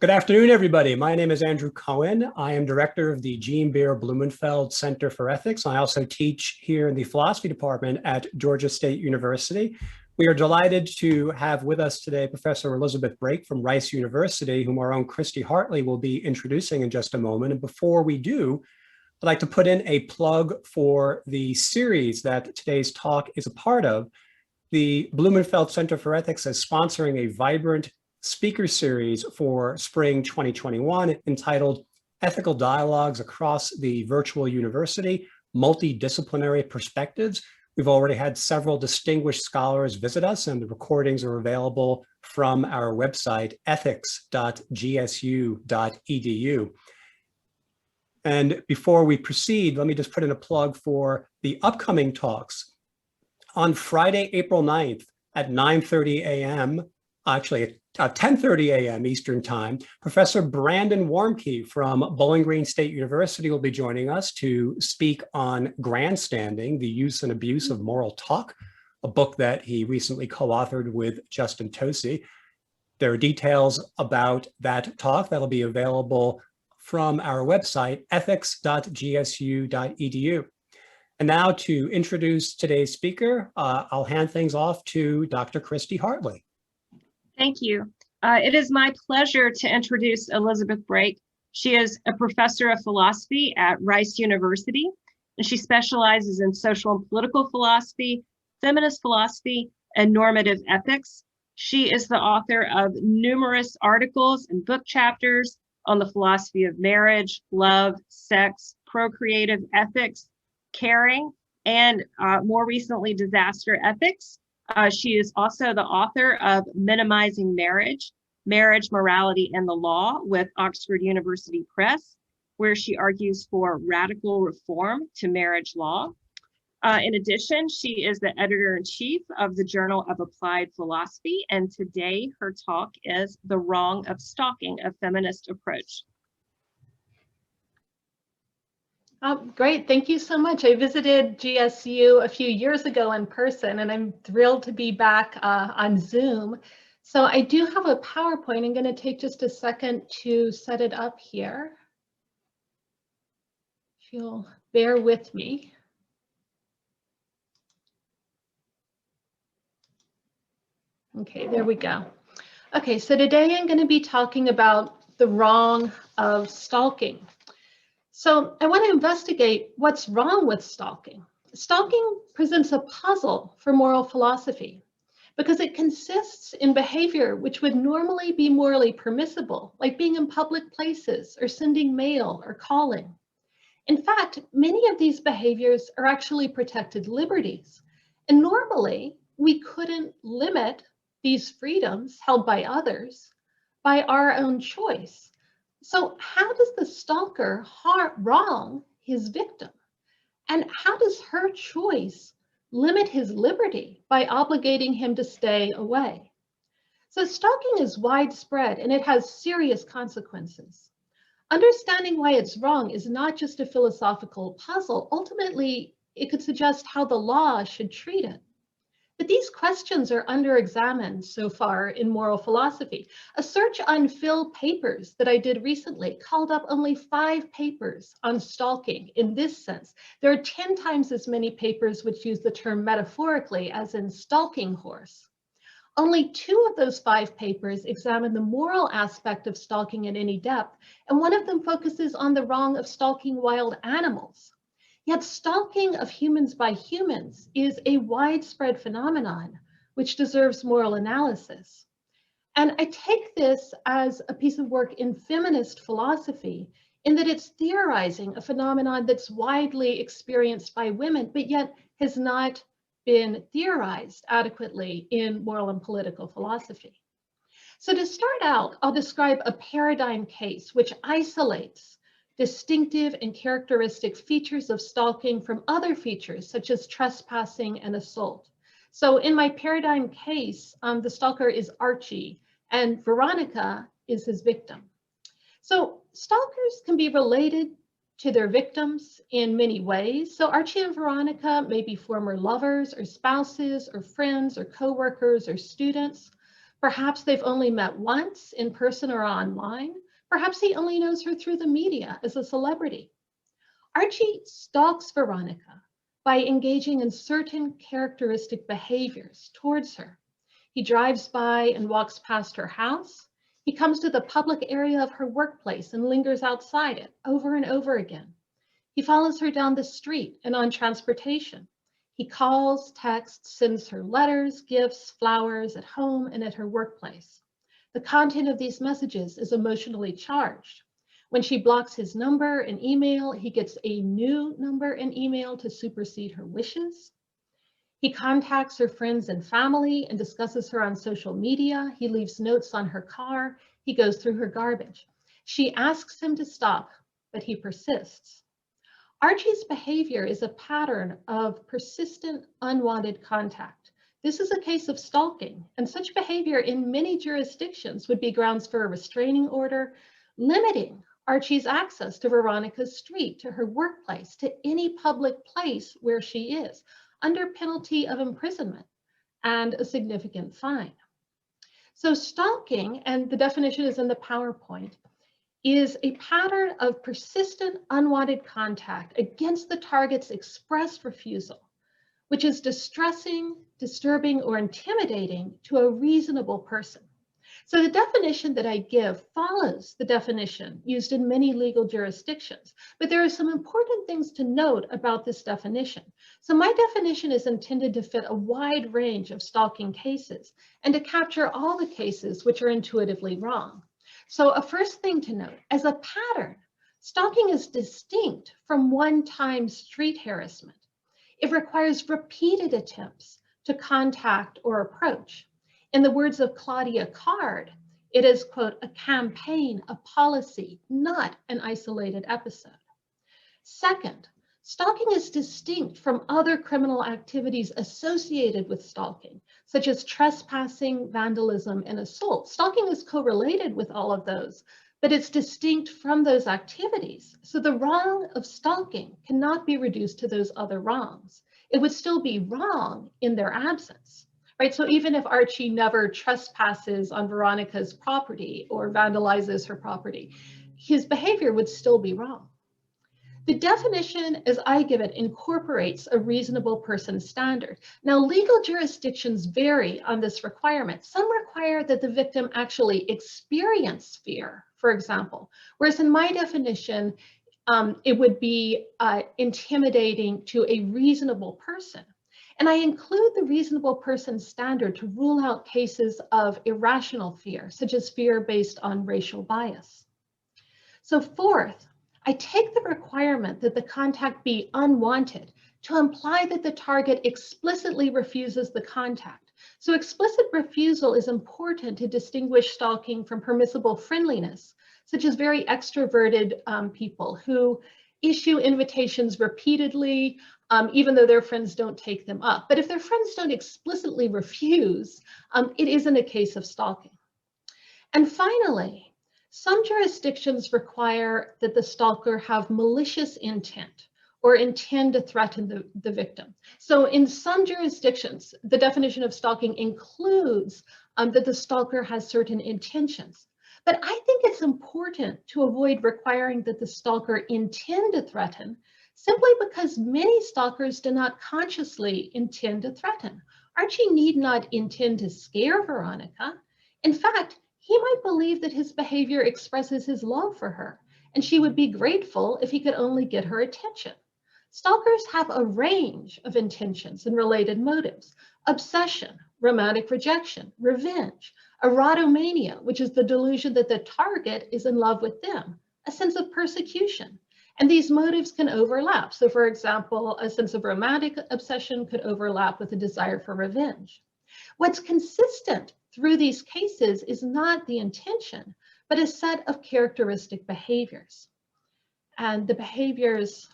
Good afternoon, everybody. My name is Andrew Cohen. I am director of the Jean Beer Blumenfeld Center for Ethics. I also teach here in the philosophy department at Georgia State University. We are delighted to have with us today Professor Elizabeth Brake from Rice University, whom our own Christy Hartley will be introducing in just a moment. And before we do, I'd like to put in a plug for the series that today's talk is a part of. The Blumenfeld Center for Ethics is sponsoring a vibrant speaker series for spring 2021 entitled Ethical Dialogues Across the Virtual University, Multidisciplinary Perspectives. We've already had several distinguished scholars visit us, and the recordings are available from our website, ethics.gsu.edu. And before we proceed, let me just put in a plug for the upcoming talks. On Friday, April 9th at 9:30 a.m., actually 10:30 a.m. Eastern Time, Professor Brandon Warmke from Bowling Green State University will be joining us to speak on Grandstanding, the Use and Abuse of Moral Talk, a book that he recently co-authored with Justin Tosi. There are details about that talk that'll be available from our website, ethics.gsu.edu. And now to introduce today's speaker, I'll hand things off to Dr. Christy Hartley. Thank you. It is my pleasure to introduce Elizabeth Brake. She is a professor of philosophy at Rice University, and she specializes in social and political philosophy, feminist philosophy, and normative ethics. She is the author of numerous articles and book chapters on the philosophy of marriage, love, sex, procreative ethics, caring, and more recently, disaster ethics. She is also the author of Minimizing Marriage, Marriage, Morality, and the Law with Oxford University Press, where she argues for radical reform to marriage law. In addition, she is the editor-in-chief of the Journal of Applied Philosophy, and today her talk is The Wrong of Stalking, a Feminist Approach. Great, thank you so much. I visited GSU a few years ago in person, and I'm thrilled to be back on Zoom. So I do have a PowerPoint. I'm going to take just a second to set it up here. If you'll bear with me. Okay, there we go. Okay, so today I'm going to be talking about the wrong of stalking. So I want to investigate what's wrong with stalking. Stalking presents a puzzle for moral philosophy because it consists in behavior which would normally be morally permissible, like being in public places or sending mail or calling. In fact, many of these behaviors are actually protected liberties. And normally we couldn't limit these freedoms held by others by our own choice. So how does the stalker wrong his victim? And how does her choice limit his liberty by obligating him to stay away? So stalking is widespread and it has serious consequences. Understanding why it's wrong is not just a philosophical puzzle. Ultimately, it could suggest how the law should treat it. But these questions are under-examined so far in moral philosophy. A search on Phil papers that I did recently called up only 5 papers on stalking in this sense. There are 10 times as many papers which use the term metaphorically as in stalking horse. Only 2 of those 5 papers examine the moral aspect of stalking in any depth, and one of them focuses on the wrong of stalking wild animals. Yet stalking of humans by humans is a widespread phenomenon which deserves moral analysis. And I take this as a piece of work in feminist philosophy in that it's theorizing a phenomenon that's widely experienced by women, but yet has not been theorized adequately in moral and political philosophy. So to start out, I'll describe a paradigm case which isolates distinctive and characteristic features of stalking from other features such as trespassing and assault. So in my paradigm case, the stalker is Archie and Veronica is his victim. So stalkers can be related to their victims in many ways. So Archie and Veronica may be former lovers or spouses or friends or co-workers or students. Perhaps they've only met once in person or online. Perhaps he only knows her through the media as a celebrity. Archie stalks Veronica by engaging in certain characteristic behaviors towards her. He drives by and walks past her house. He comes to the public area of her workplace and lingers outside it over and over again. He follows her down the street and on transportation. He calls, texts, sends her letters, gifts, flowers at home and at her workplace. The content of these messages is emotionally charged. When she blocks his number and email, he gets a new number and email to supersede her wishes. He contacts her friends and family and discusses her on social media. He leaves notes on her car. He goes through her garbage. She asks him to stop, but he persists. Archie's behavior is a pattern of persistent, unwanted contact. This is a case of stalking, and such behavior in many jurisdictions would be grounds for a restraining order, limiting Archie's access to Veronica's street, to her workplace, to any public place where she is, under penalty of imprisonment and a significant fine. So stalking, and the definition is in the PowerPoint, is a pattern of persistent unwanted contact against the target's expressed refusal, which is distressing, disturbing, or intimidating to a reasonable person. So the definition that I give follows the definition used in many legal jurisdictions, but there are some important things to note about this definition. So my definition is intended to fit a wide range of stalking cases and to capture all the cases which are intuitively wrong. So a first thing to note, as a pattern, stalking is distinct from one-time street harassment. It requires repeated attempts to contact or approach. In the words of Claudia Card, it is, quote, a campaign, a policy, not an isolated episode. Second, stalking is distinct from other criminal activities associated with stalking, such as trespassing, vandalism, and assault. Stalking is correlated with all of those, but it's distinct from those activities. So the wrong of stalking cannot be reduced to those other wrongs. It would still be wrong in their absence. Right, so even if Archie never trespasses on Veronica's property or vandalizes her property, his behavior would still be wrong. The definition, as I give it, incorporates a reasonable person standard. Now, legal jurisdictions vary on this requirement. Some require that the victim actually experience fear, for example, whereas in my definition, it would be intimidating to a reasonable person. And I include the reasonable person standard to rule out cases of irrational fear, such as fear based on racial bias. So fourth, I take the requirement that the contact be unwanted to imply that the target explicitly refuses the contact. So explicit refusal is important to distinguish stalking from permissible friendliness, such as very extroverted people who issue invitations repeatedly, even though their friends don't take them up. But if their friends don't explicitly refuse, it isn't a case of stalking. And finally, some jurisdictions require that the stalker have malicious intent or intend to threaten the victim. So in some jurisdictions, the definition of stalking includes that the stalker has certain intentions. But I think it's important to avoid requiring that the stalker intend to threaten, simply because many stalkers do not consciously intend to threaten. Archie need not intend to scare Veronica. In fact, he might believe that his behavior expresses his love for her, and she would be grateful if he could only get her attention. Stalkers have a range of intentions and related motives: obsession, romantic rejection, revenge, erotomania, which is the delusion that the target is in love with them, a sense of persecution. And these motives can overlap. So for example, a sense of romantic obsession could overlap with a desire for revenge. What's consistent through these cases is not the intention, but a set of characteristic behaviors. And the behaviors,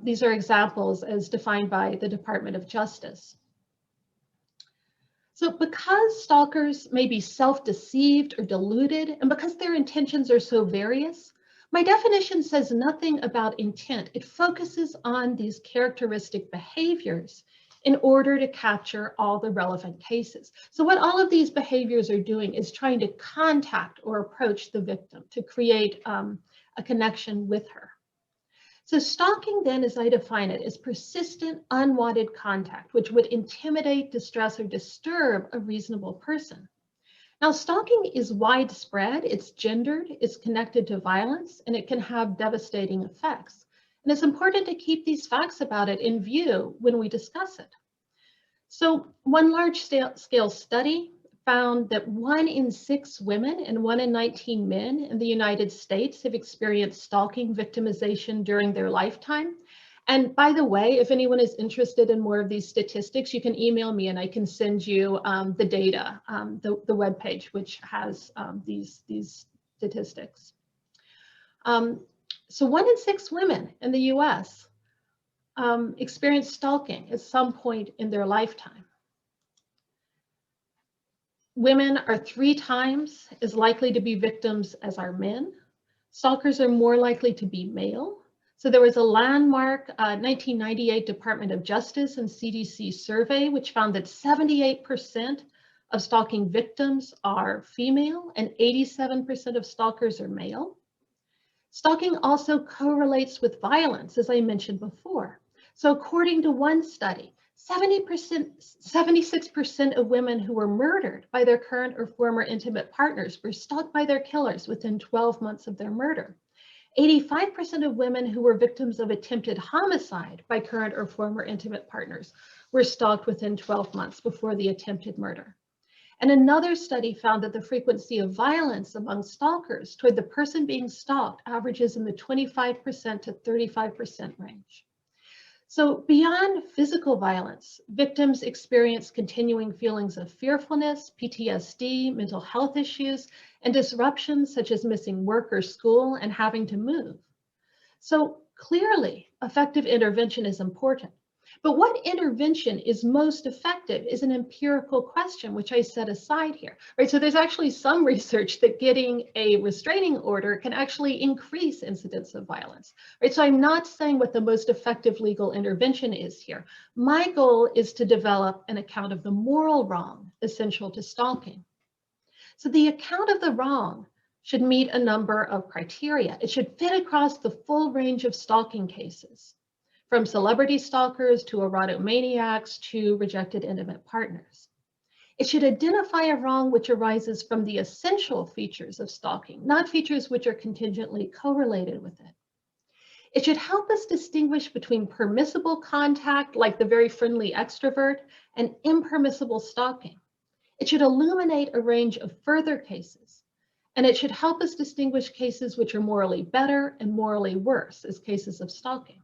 these are examples as defined by the Department of Justice. So because stalkers may be self-deceived or deluded, and because their intentions are so various, my definition says nothing about intent. It focuses on these characteristic behaviors in order to capture all the relevant cases. So what all of these behaviors are doing is trying to contact or approach the victim to create a connection with her. So stalking then, as I define it, is persistent, unwanted contact, which would intimidate, distress, or disturb a reasonable person. Now, stalking is widespread, it's gendered, it's connected to violence, and it can have devastating effects. And it's important to keep these facts about it in view when we discuss it. So one large-scale study found that 1 in 6 women and 1 in 19 men in the United States have experienced stalking victimization during their lifetime. And by the way, if anyone is interested in more of these statistics, you can email me and I can send you the data, the webpage, which has these statistics. So 1 in 6 women in the US experience stalking at some point in their lifetime. Women are 3 times as likely to be victims as are men. Stalkers are more likely to be male. So there was a landmark 1998 Department of Justice and CDC survey, which found that 78% of stalking victims are female and 87% of stalkers are male. Stalking also correlates with violence, as I mentioned before. So according to one study, 76% of women who were murdered by their current or former intimate partners were stalked by their killers within 12 months of their murder. 85% of women who were victims of attempted homicide by current or former intimate partners were stalked within 12 months before the attempted murder. And another study found that the frequency of violence among stalkers toward the person being stalked averages in the 25% to 35% range. So beyond physical violence, victims experience continuing feelings of fearfulness, PTSD, mental health issues, and disruptions such as missing work or school and having to move. So clearly, effective intervention is important. But what intervention is most effective is an empirical question, which I set aside here, right? So there's actually some research that getting a restraining order can actually increase incidence of violence, right? So I'm not saying what the most effective legal intervention is here. My goal is to develop an account of the moral wrong essential to stalking. So the account of the wrong should meet a number of criteria. It should fit across the full range of stalking cases, from celebrity stalkers to erotomaniacs to rejected intimate partners. It should identify a wrong which arises from the essential features of stalking, not features which are contingently correlated with it. It should help us distinguish between permissible contact, like the very friendly extrovert, and impermissible stalking. It should illuminate a range of further cases, and it should help us distinguish cases which are morally better and morally worse as cases of stalking.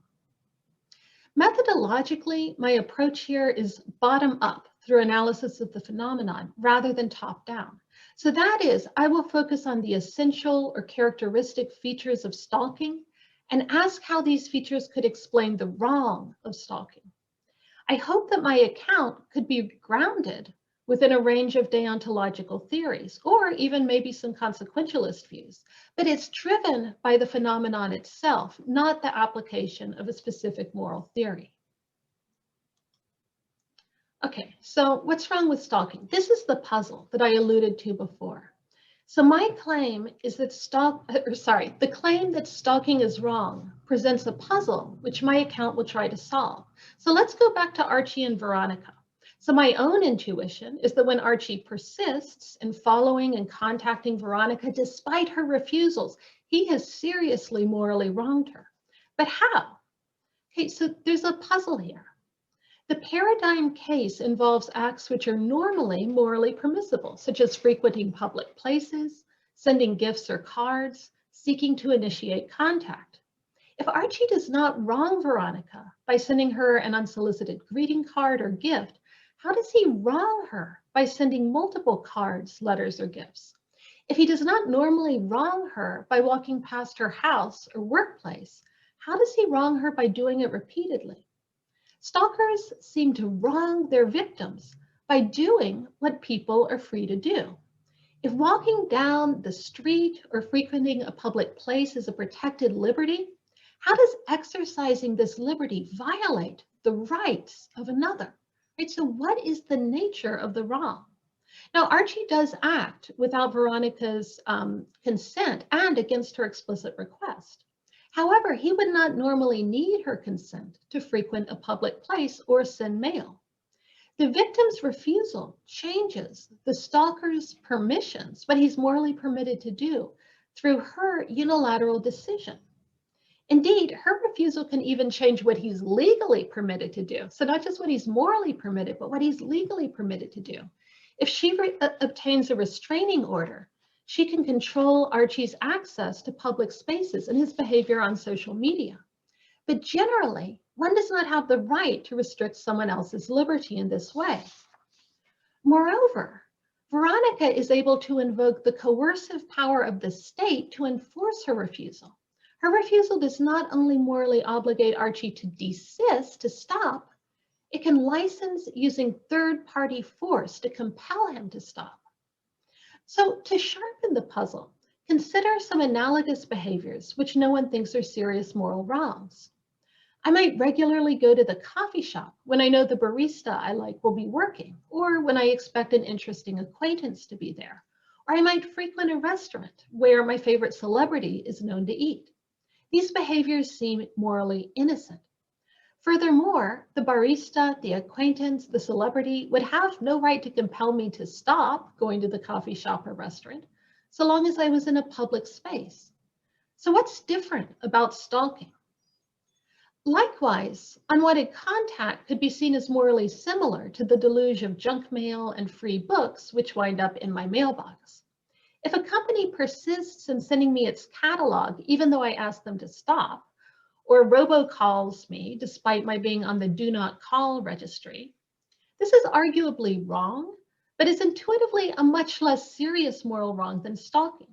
Methodologically, my approach here is bottom up through analysis of the phenomenon rather than top down. So that is, I will focus on the essential or characteristic features of stalking and ask how these features could explain the wrong of stalking. I hope that my account could be grounded within a range of deontological theories, or even maybe some consequentialist views, but it's driven by the phenomenon itself, not the application of a specific moral theory. Okay, so what's wrong with stalking? This is the puzzle that I alluded to before. So my claim is that the claim that stalking is wrong presents a puzzle which my account will try to solve. So let's go back to Archie and Veronica. So my own intuition is that when Archie persists in following and contacting Veronica despite her refusals, he has seriously morally wronged her. But how? Okay, so there's a puzzle here. The paradigm case involves acts which are normally morally permissible, such as frequenting public places, sending gifts or cards, seeking to initiate contact. If Archie does not wrong Veronica by sending her an unsolicited greeting card or gift, how does he wrong her by sending multiple cards, letters, or gifts? If he does not normally wrong her by walking past her house or workplace, how does he wrong her by doing it repeatedly? Stalkers seem to wrong their victims by doing what people are free to do. If walking down the street or frequenting a public place is a protected liberty, how does exercising this liberty violate the rights of another? right? So what is the nature of the wrong? Now, Archie does act without Veronica's consent and against her explicit request. However, he would not normally need her consent to frequent a public place or send mail. The victim's refusal changes the stalker's permissions, what he's morally permitted to do, through her unilateral decision. Indeed, her refusal can even change what he's legally permitted to do. So not just what he's morally permitted, but what he's legally permitted to do. If she obtains a restraining order, she can control Archie's access to public spaces and his behavior on social media. But generally, one does not have the right to restrict someone else's liberty in this way. Moreover, Veronica is able to invoke the coercive power of the state to enforce her refusal. Her refusal does not only morally obligate Archie to desist, to stop, it can license using third-party force to compel him to stop. So to sharpen the puzzle, consider some analogous behaviors which no one thinks are serious moral wrongs. I might regularly go to the coffee shop when I know the barista I like will be working, or when I expect an interesting acquaintance to be there. Or I might frequent a restaurant where my favorite celebrity is known to eat. These behaviors seem morally innocent. Furthermore, the barista, the acquaintance, the celebrity would have no right to compel me to stop going to the coffee shop or restaurant, so long as I was in a public space. So what's different about stalking? Likewise, unwanted contact could be seen as morally similar to the deluge of junk mail and free books which wind up in my mailbox. If a company persists in sending me its catalog, even though I ask them to stop, or robocalls me despite my being on the do not call registry, this is arguably wrong, but is intuitively a much less serious moral wrong than stalking.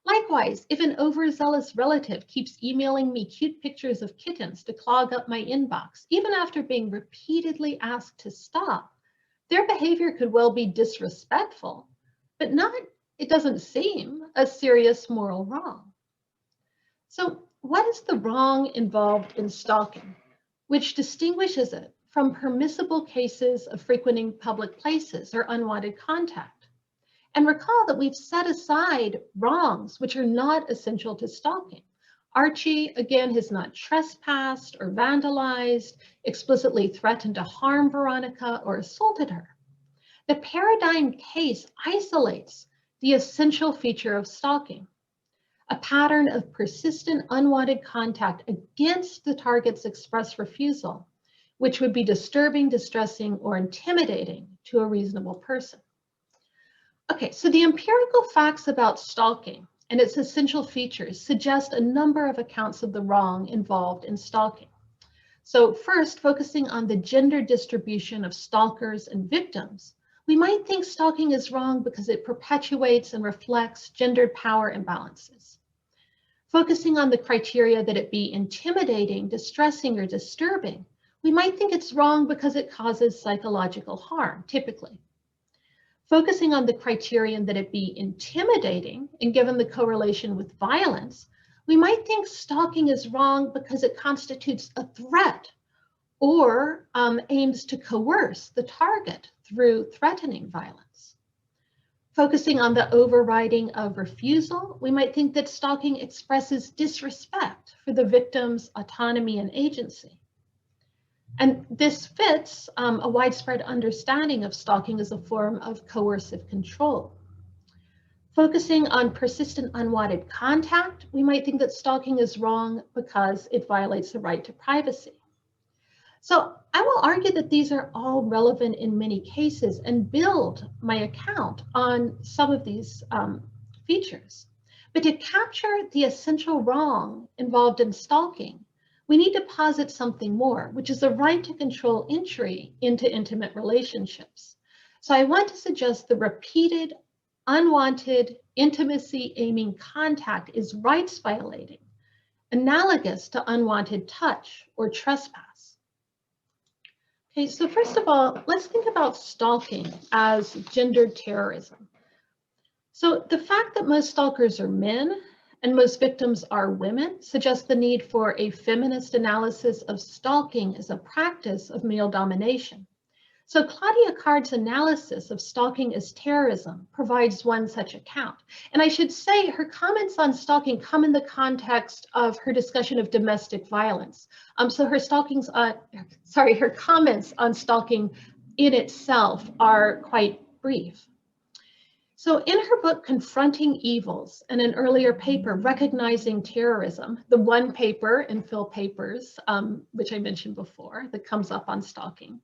Likewise, if an overzealous relative keeps emailing me cute pictures of kittens to clog up my inbox, even after being repeatedly asked to stop, their behavior could well be disrespectful, but it doesn't seem a serious moral wrong. So what is the wrong involved in stalking, which distinguishes it from permissible cases of frequenting public places or unwanted contact? And recall that we've set aside wrongs which are not essential to stalking. Archie, again, has not trespassed or vandalized, explicitly threatened to harm Veronica or assaulted her. The paradigm case isolates the essential feature of stalking, a pattern of persistent unwanted contact against the target's express refusal, which would be disturbing, distressing, or intimidating to a reasonable person. Okay, so the empirical facts about stalking and its essential features suggest a number of accounts of the wrong involved in stalking. So first, focusing on the gender distribution of stalkers and victims, we might think stalking is wrong because it perpetuates and reflects gendered power imbalances. Focusing on the criteria that it be intimidating, distressing, or disturbing, we might think it's wrong because it causes psychological harm, typically. Focusing on the criterion that it be intimidating, and given the correlation with violence, we might think stalking is wrong because it constitutes a threat or aims to coerce the target through threatening violence. Focusing on the overriding of refusal, we might think that stalking expresses disrespect for the victim's autonomy and agency. And this fits a widespread understanding of stalking as a form of coercive control. Focusing on persistent unwanted contact, we might think that stalking is wrong because it violates the right to privacy. So I will argue that these are all relevant in many cases and build my account on some of these features. But to capture the essential wrong involved in stalking, we need to posit something more, which is the right to control entry into intimate relationships. So I want to suggest the repeated, unwanted, intimacy-aiming contact is rights violating, analogous to unwanted touch or trespass. Okay, so first of all, let's think about stalking as gendered terrorism. So the fact that most stalkers are men and most victims are women suggests the need for a feminist analysis of stalking as a practice of male domination. So Claudia Card's analysis of stalking as terrorism provides one such account. And I should say her comments on stalking come in the context of her discussion of domestic violence. So her her comments on stalking in itself are quite brief. So in her book, Confronting Evils, and an earlier paper, Recognizing Terrorism, the one paper in Phil Papers, which I mentioned before, that comes up on stalking,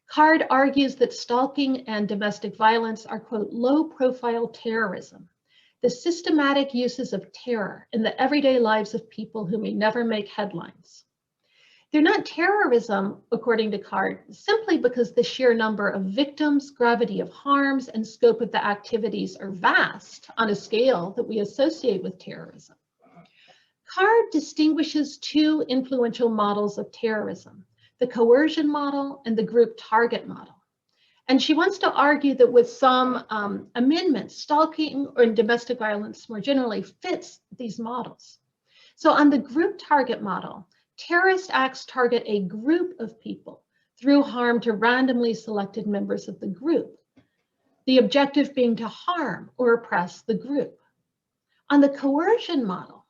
Card argues that stalking and domestic violence are, quote, low-profile terrorism, the systematic uses of terror in the everyday lives of people who may never make headlines. They're not terrorism, according to Card, simply because the sheer number of victims, gravity of harms, and scope of the activities are vast on a scale that we associate with terrorism. Card distinguishes two influential models of terrorism, the coercion model and the group target model. And she wants to argue that with some amendments, stalking or domestic violence more generally fits these models. So on the group target model, terrorist acts target a group of people through harm to randomly selected members of the group, the objective being to harm or oppress the group. On the coercion model,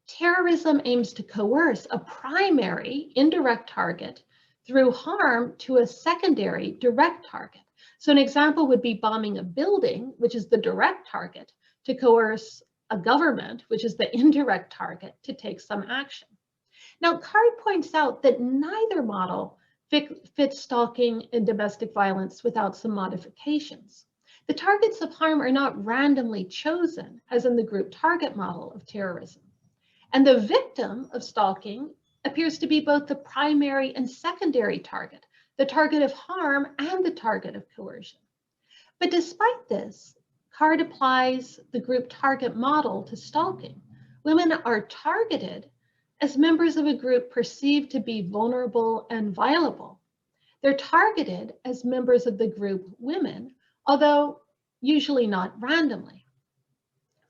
terrorism aims to coerce a primary indirect target through harm to a secondary direct target. So an example would be bombing a building, which is the direct target, to coerce a government, which is the indirect target, to take some action. Now, Card points out that neither model fits stalking and domestic violence without some modifications. The targets of harm are not randomly chosen, as in the group target model of terrorism. And the victim of stalking appears to be both the primary and secondary target, the target of harm and the target of coercion. But despite this, Card applies the group target model to stalking. Women are targeted as members of a group perceived to be vulnerable and violable. They're targeted as members of the group women, although usually not randomly.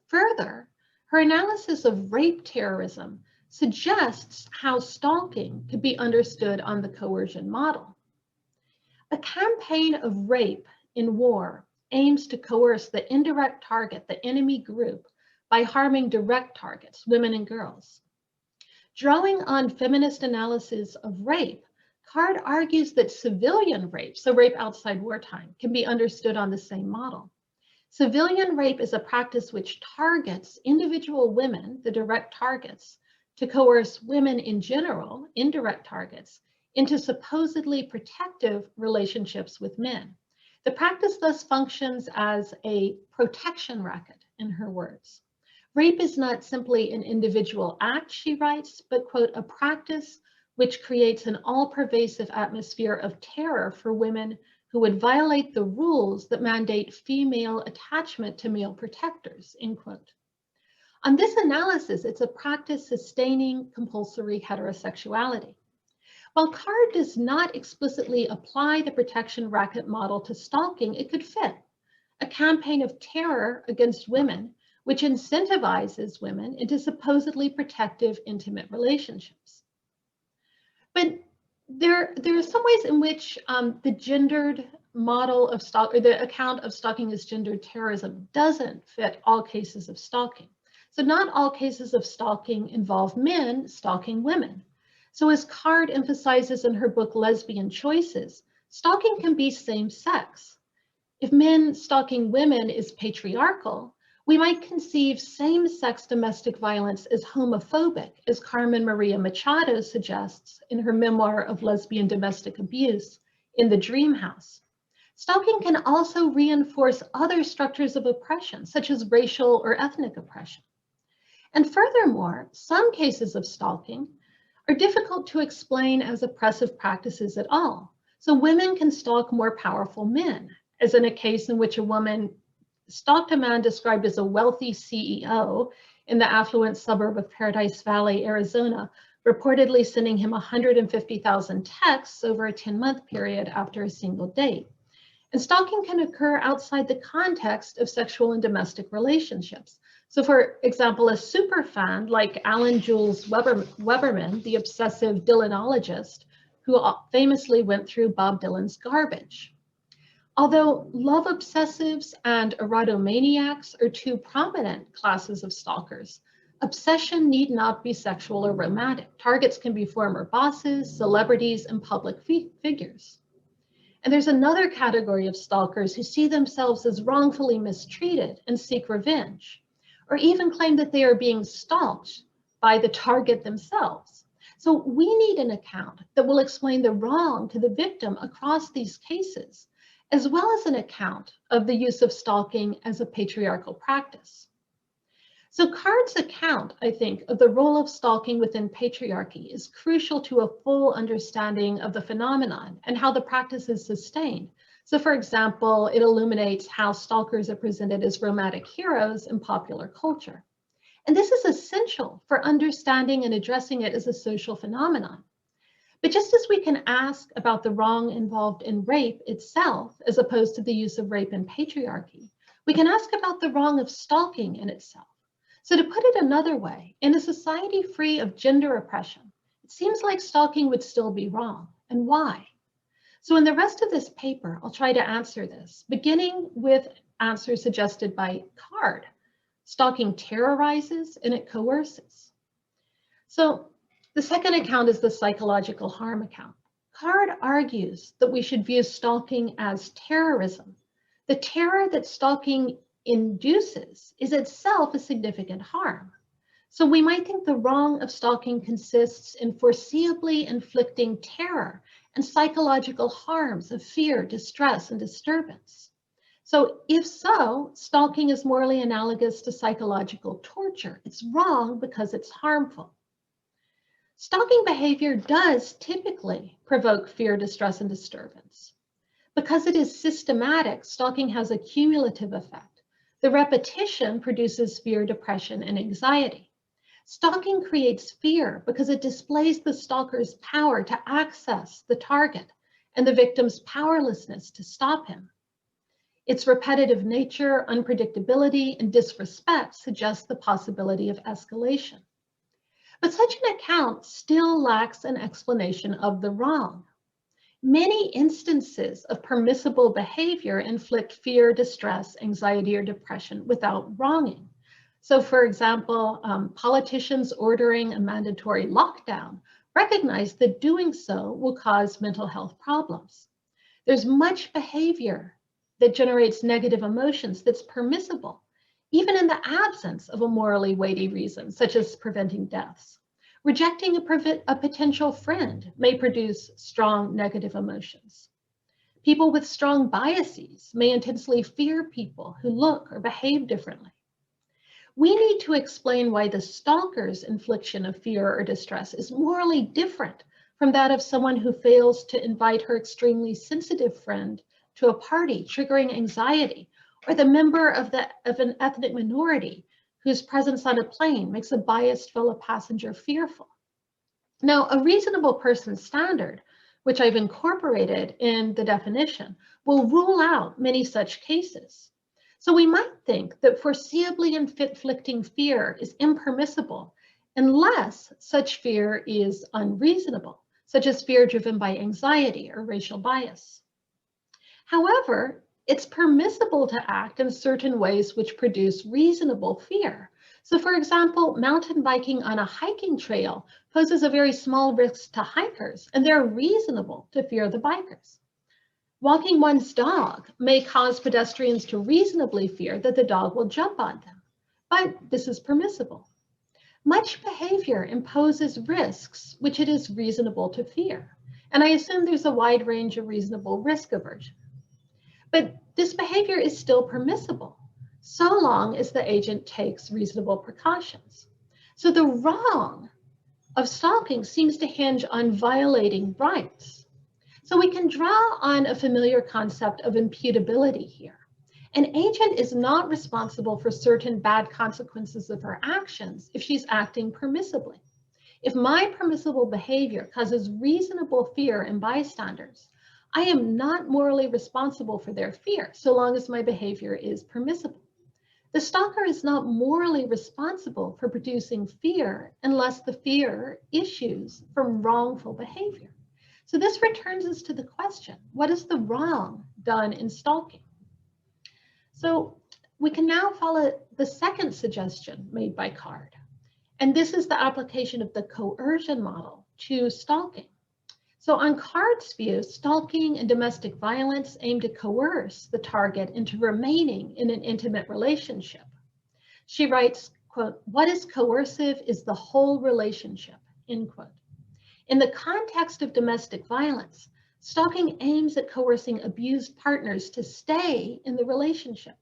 Further, her analysis of rape terrorism suggests how stalking could be understood on the coercion model. A campaign of rape in war aims to coerce the indirect target, the enemy group, by harming direct targets, women and girls. Drawing on feminist analysis of rape, Card argues that civilian rape, so rape outside wartime, can be understood on the same model. Civilian rape is a practice which targets individual women, the direct targets, to coerce women in general, indirect targets, into supposedly protective relationships with men. The practice thus functions as a protection racket, in her words. Rape is not simply an individual act, she writes, but, quote, a practice which creates an all-pervasive atmosphere of terror for women who would violate the rules that mandate female attachment to male protectors, end quote. On this analysis, it's a practice sustaining compulsory heterosexuality. While Card does not explicitly apply the protection racket model to stalking, it could fit. A campaign of terror against women which incentivizes women into supposedly protective intimate relationships. But there are some ways in which the gendered model of the account of stalking as gendered terrorism doesn't fit all cases of stalking. So not all cases of stalking involve men stalking women. So as Card emphasizes in her book, Lesbian Choices, stalking can be same-sex. If men stalking women is patriarchal, we might conceive same-sex domestic violence as homophobic, as Carmen Maria Machado suggests in her memoir of lesbian domestic abuse in The Dream House. Stalking can also reinforce other structures of oppression, such as racial or ethnic oppression. And furthermore, some cases of stalking are difficult to explain as oppressive practices at all. So women can stalk more powerful men, as in a case in which a woman stalked a man described as a wealthy CEO in the affluent suburb of Paradise Valley, Arizona, reportedly sending him 150,000 texts over a 10-month period after a single date. And stalking can occur outside the context of sexual and domestic relationships. So for example, a superfan like Alan Jules Weberman, the obsessive Dylanologist, who famously went through Bob Dylan's garbage. Although love obsessives and erotomaniacs are two prominent classes of stalkers, obsession need not be sexual or romantic. Targets can be former bosses, celebrities, and public figures. And there's another category of stalkers who see themselves as wrongfully mistreated and seek revenge, or even claim that they are being stalked by the target themselves. So we need an account that will explain the wrong to the victim across these cases, as well as an account of the use of stalking as a patriarchal practice. So Card's account, I think, of the role of stalking within patriarchy is crucial to a full understanding of the phenomenon and how the practice is sustained. So for example, it illuminates how stalkers are presented as romantic heroes in popular culture. And this is essential for understanding and addressing it as a social phenomenon. But just as we can ask about the wrong involved in rape itself, as opposed to the use of rape in patriarchy, we can ask about the wrong of stalking in itself. So to put it another way, in a society free of gender oppression, it seems like stalking would still be wrong. And why? So in the rest of this paper, I'll try to answer this, beginning with answers suggested by Card. Stalking terrorizes and it coerces. So the second account is the psychological harm account. Card argues that we should view stalking as terrorism. The terror that stalking induces is itself a significant harm. So we might think the wrong of stalking consists in foreseeably inflicting terror and psychological harms of fear, distress, and disturbance. So if so, stalking is morally analogous to psychological torture. It's wrong because it's harmful. Stalking behavior does typically provoke fear, distress, and disturbance. Because it is systematic, stalking has a cumulative effect. The repetition produces fear, depression, and anxiety. Stalking creates fear because it displays the stalker's power to access the target and the victim's powerlessness to stop him. Its repetitive nature, unpredictability, and disrespect suggest the possibility of escalation. But such an account still lacks an explanation of the wrong. Many instances of permissible behavior inflict fear, distress, anxiety, or depression without wronging. So for example, politicians ordering a mandatory lockdown recognize that doing so will cause mental health problems. There's much behavior that generates negative emotions that's permissible, even in the absence of a morally weighty reason, such as preventing deaths. Rejecting a potential friend may produce strong negative emotions. People with strong biases may intensely fear people who look or behave differently. We need to explain why the stalker's infliction of fear or distress is morally different from that of someone who fails to invite her extremely sensitive friend to a party, triggering anxiety, or the member of an ethnic minority whose presence on a plane makes a biased fellow passenger fearful. Now, a reasonable person standard, which I've incorporated in the definition, will rule out many such cases. So we might think that foreseeably inflicting fear is impermissible unless such fear is unreasonable, such as fear driven by anxiety or racial bias. However, it's permissible to act in certain ways which produce reasonable fear. So for example, mountain biking on a hiking trail poses a very small risk to hikers, and they're reasonable to fear the bikers. Walking one's dog may cause pedestrians to reasonably fear that the dog will jump on them, but this is permissible. Much behavior imposes risks which it is reasonable to fear, and I assume there's a wide range of reasonable risk aversion. But this behavior is still permissible, so long as the agent takes reasonable precautions. So the wrong of stalking seems to hinge on violating rights. So we can draw on a familiar concept of imputability here. An agent is not responsible for certain bad consequences of her actions if she's acting permissibly. If my permissible behavior causes reasonable fear in bystanders, I am not morally responsible for their fear so long as my behavior is permissible. The stalker is not morally responsible for producing fear unless the fear issues from wrongful behavior. So this returns us to the question, what is the wrong done in stalking? So we can now follow the second suggestion made by Card. And this is the application of the coercion model to stalking. So on Card's view, stalking and domestic violence aim to coerce the target into remaining in an intimate relationship. She writes, quote, "What is coercive is the whole relationship," end quote. In the context of domestic violence, stalking aims at coercing abused partners to stay in the relationship.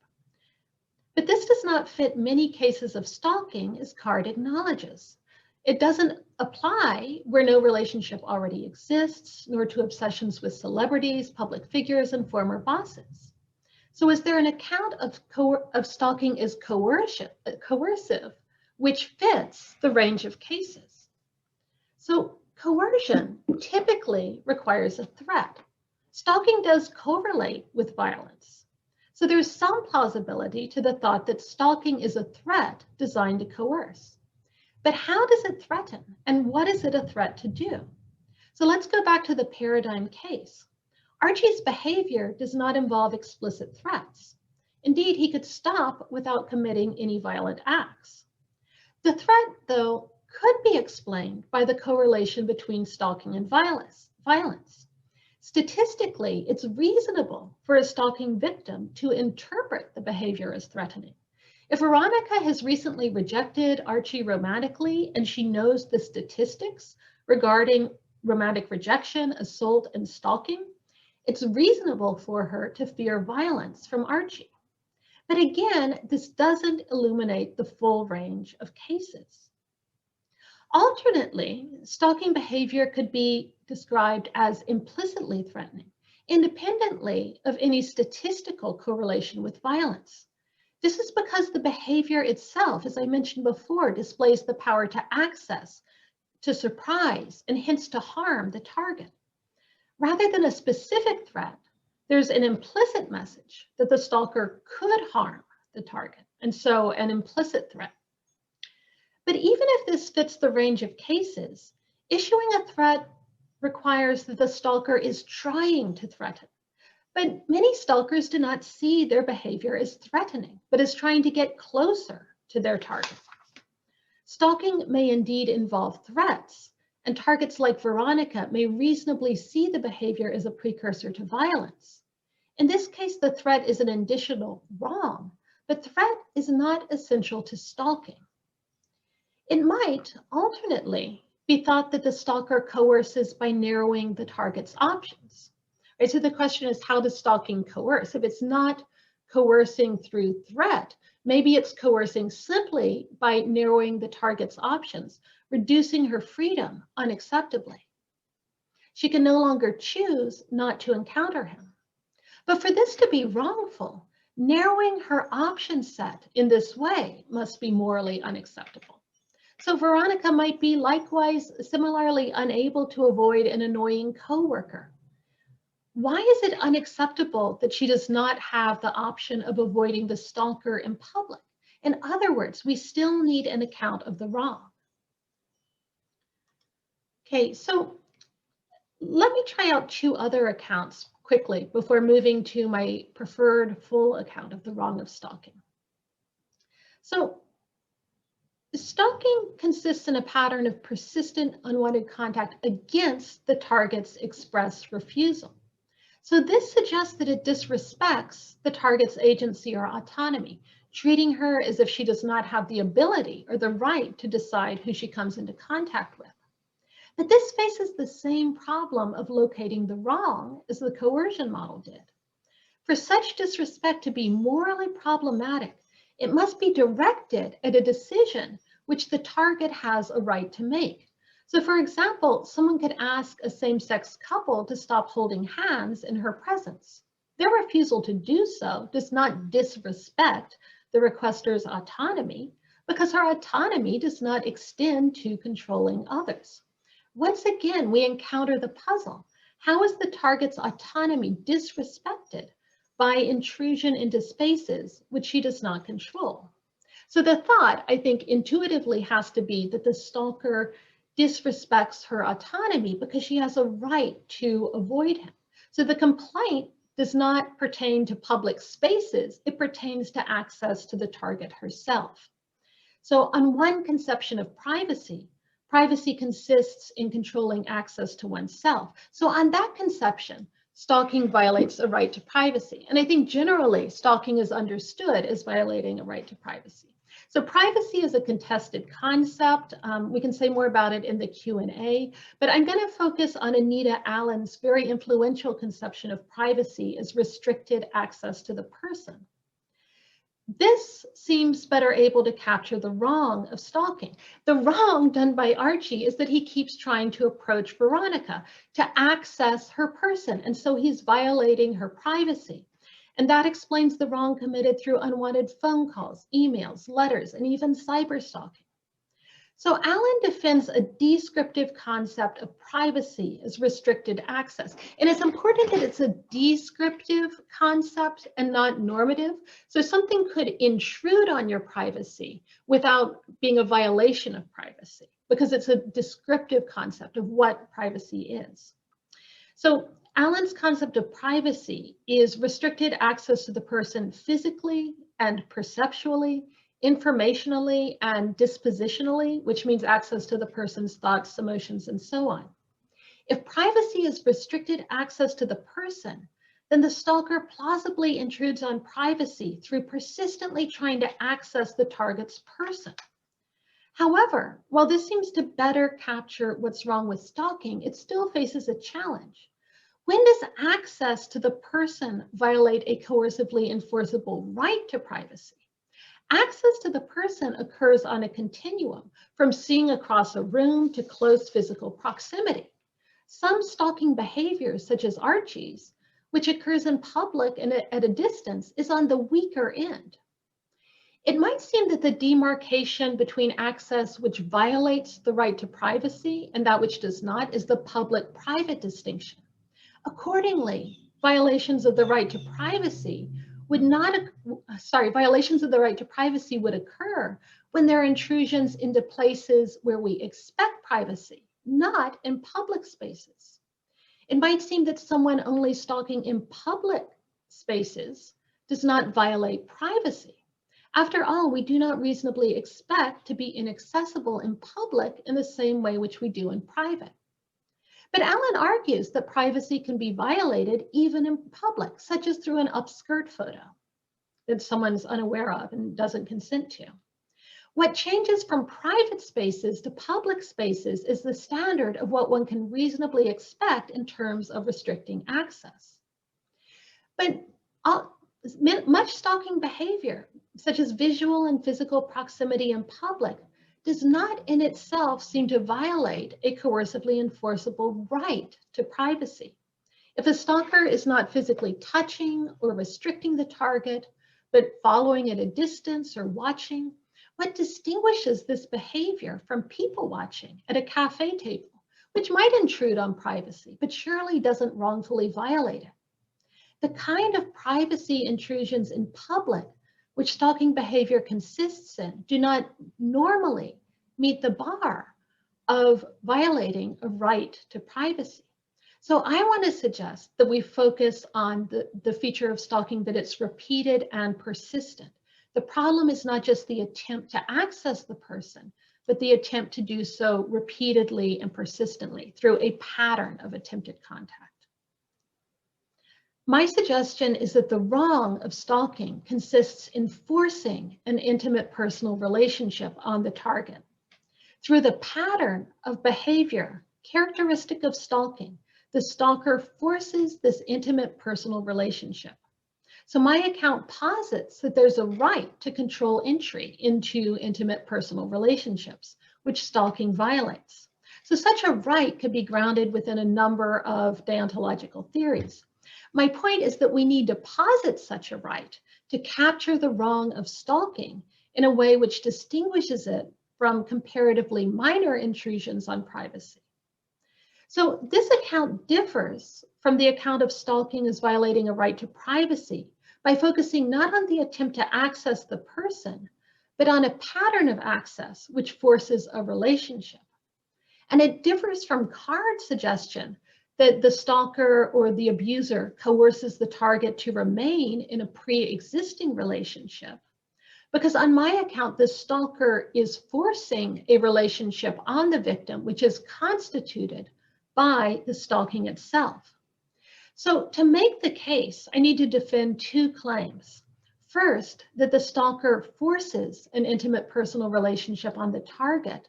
But this does not fit many cases of stalking, as Card acknowledges. It doesn't apply where no relationship already exists, nor to obsessions with celebrities, public figures, and former bosses. So is there an account of stalking as coercive, which fits the range of cases? So coercion typically requires a threat. Stalking does correlate with violence. So there's some plausibility to the thought that stalking is a threat designed to coerce. But how does it threaten, and what is it a threat to do? So let's go back to the paradigm case. Archie's behavior does not involve explicit threats. Indeed, he could stop without committing any violent acts. The threat, though, could be explained by the correlation between stalking and violence. Statistically, it's reasonable for a stalking victim to interpret the behavior as threatening. If Veronica has recently rejected Archie romantically and she knows the statistics regarding romantic rejection, assault, and stalking, it's reasonable for her to fear violence from Archie. But again, this doesn't illuminate the full range of cases. Alternately, stalking behavior could be described as implicitly threatening, independently of any statistical correlation with violence. This is because the behavior itself, as I mentioned before, displays the power to access, to surprise, and hence to harm the target. Rather than a specific threat, there's an implicit message that the stalker could harm the target, and so an implicit threat. But even if this fits the range of cases, issuing a threat requires that the stalker is trying to threaten. But many stalkers do not see their behavior as threatening, but as trying to get closer to their target. Stalking may indeed involve threats, and targets like Veronica may reasonably see the behavior as a precursor to violence. In this case, the threat is an additional wrong, but threat is not essential to stalking. It might alternately be thought that the stalker coerces by narrowing the target's options. Right? So the question is, how does stalking coerce? If it's not coercing through threat, maybe it's coercing simply by narrowing the target's options, reducing her freedom unacceptably. She can no longer choose not to encounter him. But for this to be wrongful, narrowing her option set in this way must be morally unacceptable. So Veronica might be likewise similarly unable to avoid an annoying coworker. Why is it unacceptable that she does not have the option of avoiding the stalker in public? In other words, we still need an account of the wrong. Okay, so let me try out two other accounts quickly before moving to my preferred full account of the wrong of stalking. So stalking consists in a pattern of persistent unwanted contact against the target's express refusal. So this suggests that it disrespects the target's agency or autonomy, treating her as if she does not have the ability or the right to decide who she comes into contact with. But this faces the same problem of locating the wrong as the coercion model did. For such disrespect to be morally problematic, it must be directed at a decision which the target has a right to make. So for example, someone could ask a same-sex couple to stop holding hands in her presence. Their refusal to do so does not disrespect the requester's autonomy because her autonomy does not extend to controlling others. Once again, we encounter the puzzle. How is the target's autonomy disrespected by intrusion into spaces which she does not control? So the thought, I think, intuitively has to be that the stalker disrespects her autonomy because she has a right to avoid him. So the complaint does not pertain to public spaces, it pertains to access to the target herself. So on one conception of privacy, privacy consists in controlling access to oneself. So on that conception, stalking violates a right to privacy. And I think generally stalking is understood as violating a right to privacy. So privacy is a contested concept. We can say more about it in the Q&A, but I'm going to focus on Anita Allen's very influential conception of privacy as restricted access to the person. This seems better able to capture the wrong of stalking. The wrong done by Archie is that he keeps trying to approach Veronica to access her person, and so he's violating her privacy. And that explains the wrong committed through unwanted phone calls, emails, letters, and even cyber stalking. So Allen defends a descriptive concept of privacy as restricted access. And it's important that it's a descriptive concept and not normative. So something could intrude on your privacy without being a violation of privacy, because it's a descriptive concept of what privacy is. So Allen's concept of privacy is restricted access to the person physically and perceptually, informationally and dispositionally, which means access to the person's thoughts, emotions, and so on. If privacy is restricted access to the person, then the stalker plausibly intrudes on privacy through persistently trying to access the target's person. However, while this seems to better capture what's wrong with stalking, it still faces a challenge. When does access to the person violate a coercively enforceable right to privacy? Access to the person occurs on a continuum, from seeing across a room to close physical proximity. Some stalking behaviors, such as Archie's, which occurs in public and at a distance, is on the weaker end. It might seem that the demarcation between access which violates the right to privacy and that which does not is the public-private distinction. Accordingly, violations of the right to privacy would occur when there are intrusions into places where we expect privacy, not in public spaces. It might seem that someone only stalking in public spaces does not violate privacy. After all, we do not reasonably expect to be inaccessible in public in the same way which we do in private. But Allen argues that privacy can be violated even in public, such as through an upskirt photo that someone's unaware of and doesn't consent to. What changes from private spaces to public spaces is the standard of what one can reasonably expect in terms of restricting access. But much stalking behavior, such as visual and physical proximity in public, does not in itself seem to violate a coercively enforceable right to privacy. If a stalker is not physically touching or restricting the target, but following at a distance or watching, what distinguishes this behavior from people watching at a cafe table, which might intrude on privacy, but surely doesn't wrongfully violate it? The kind of privacy intrusions in public which stalking behavior consists in do not normally meet the bar of violating a right to privacy. So I want to suggest that we focus on the feature of stalking that it's repeated and persistent. The problem is not just the attempt to access the person, but the attempt to do so repeatedly and persistently through a pattern of attempted contact. My suggestion is that the wrong of stalking consists in forcing an intimate personal relationship on the target. Through the pattern of behavior characteristic of stalking, the stalker forces this intimate personal relationship. So my account posits that there's a right to control entry into intimate personal relationships, which stalking violates. So such a right could be grounded within a number of deontological theories. My point is that we need to posit such a right to capture the wrong of stalking in a way which distinguishes it from comparatively minor intrusions on privacy. So this account differs from the account of stalking as violating a right to privacy by focusing not on the attempt to access the person, but on a pattern of access which forces a relationship. And it differs from card suggestion that the stalker or the abuser coerces the target to remain in a pre-existing relationship. Because on my account, the stalker is forcing a relationship on the victim, which is constituted by the stalking itself. So to make the case, I need to defend two claims. First, that the stalker forces an intimate personal relationship on the target.